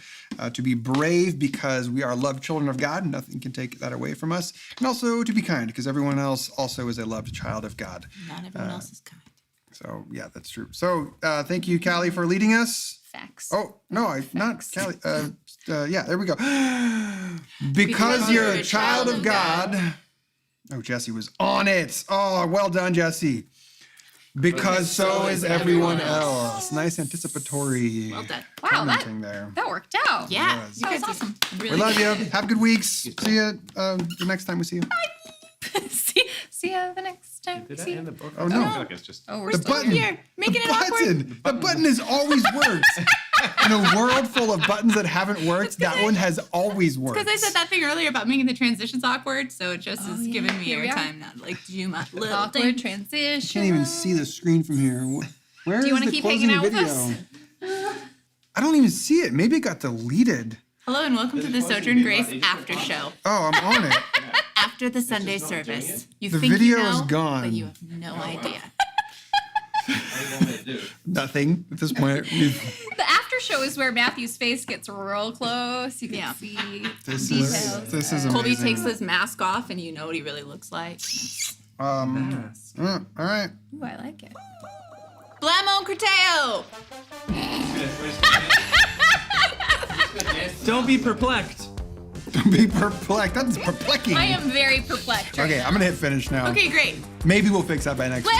to be brave because we are loved children of God. Nothing can take that away from us. And also to be kind because everyone else also is a loved child of God. Not everyone else is kind. So yeah, that's true. So thank you, Callie, for leading us. Facts. Oh, no, not Callie. Yeah, there we go. Because you're a child of God. Oh, Jesse was on it. Oh, well done, Jesse. Because so is everyone else. Nice anticipatory Well done. Wow, commenting there. that worked out. Yeah, was. you That was guys awesome. really We love good. you. Have good weeks. See you the next time we see you. See you the next time. Did that See you. end the book? Oh, I no. feel like it's just. Oh, we're The still button. here. Making it awkward. The button has always worked. In a world full of buttons that haven't worked, that one has always worked. Because I said that thing earlier about making the transitions awkward, so it just is giving me Here we are. airtime now. Like, do my little Awkward thing. transition. Can't even see the screen from here. Where Do you is wanna the keep closing hanging out with video? us? I don't even see it. Maybe it got deleted. Hello and welcome to the Sojourn Grace after show. Oh, I'm on it. After the Sunday service. You The think video you know, is gone. but you have no idea. Nothing at this point. The after show is where Matthew's face gets real close. You can Yeah. see This details. is amazing. Colby takes his mask off and you know what he really looks like. All right. Ooh, I like it. Blamo Creteo! Don't be perplexed. Don't be perplexed. That's perplexing. I am very perplexed. Okay, I'm gonna hit finish now. Okay, great. Maybe we'll fix that by next week.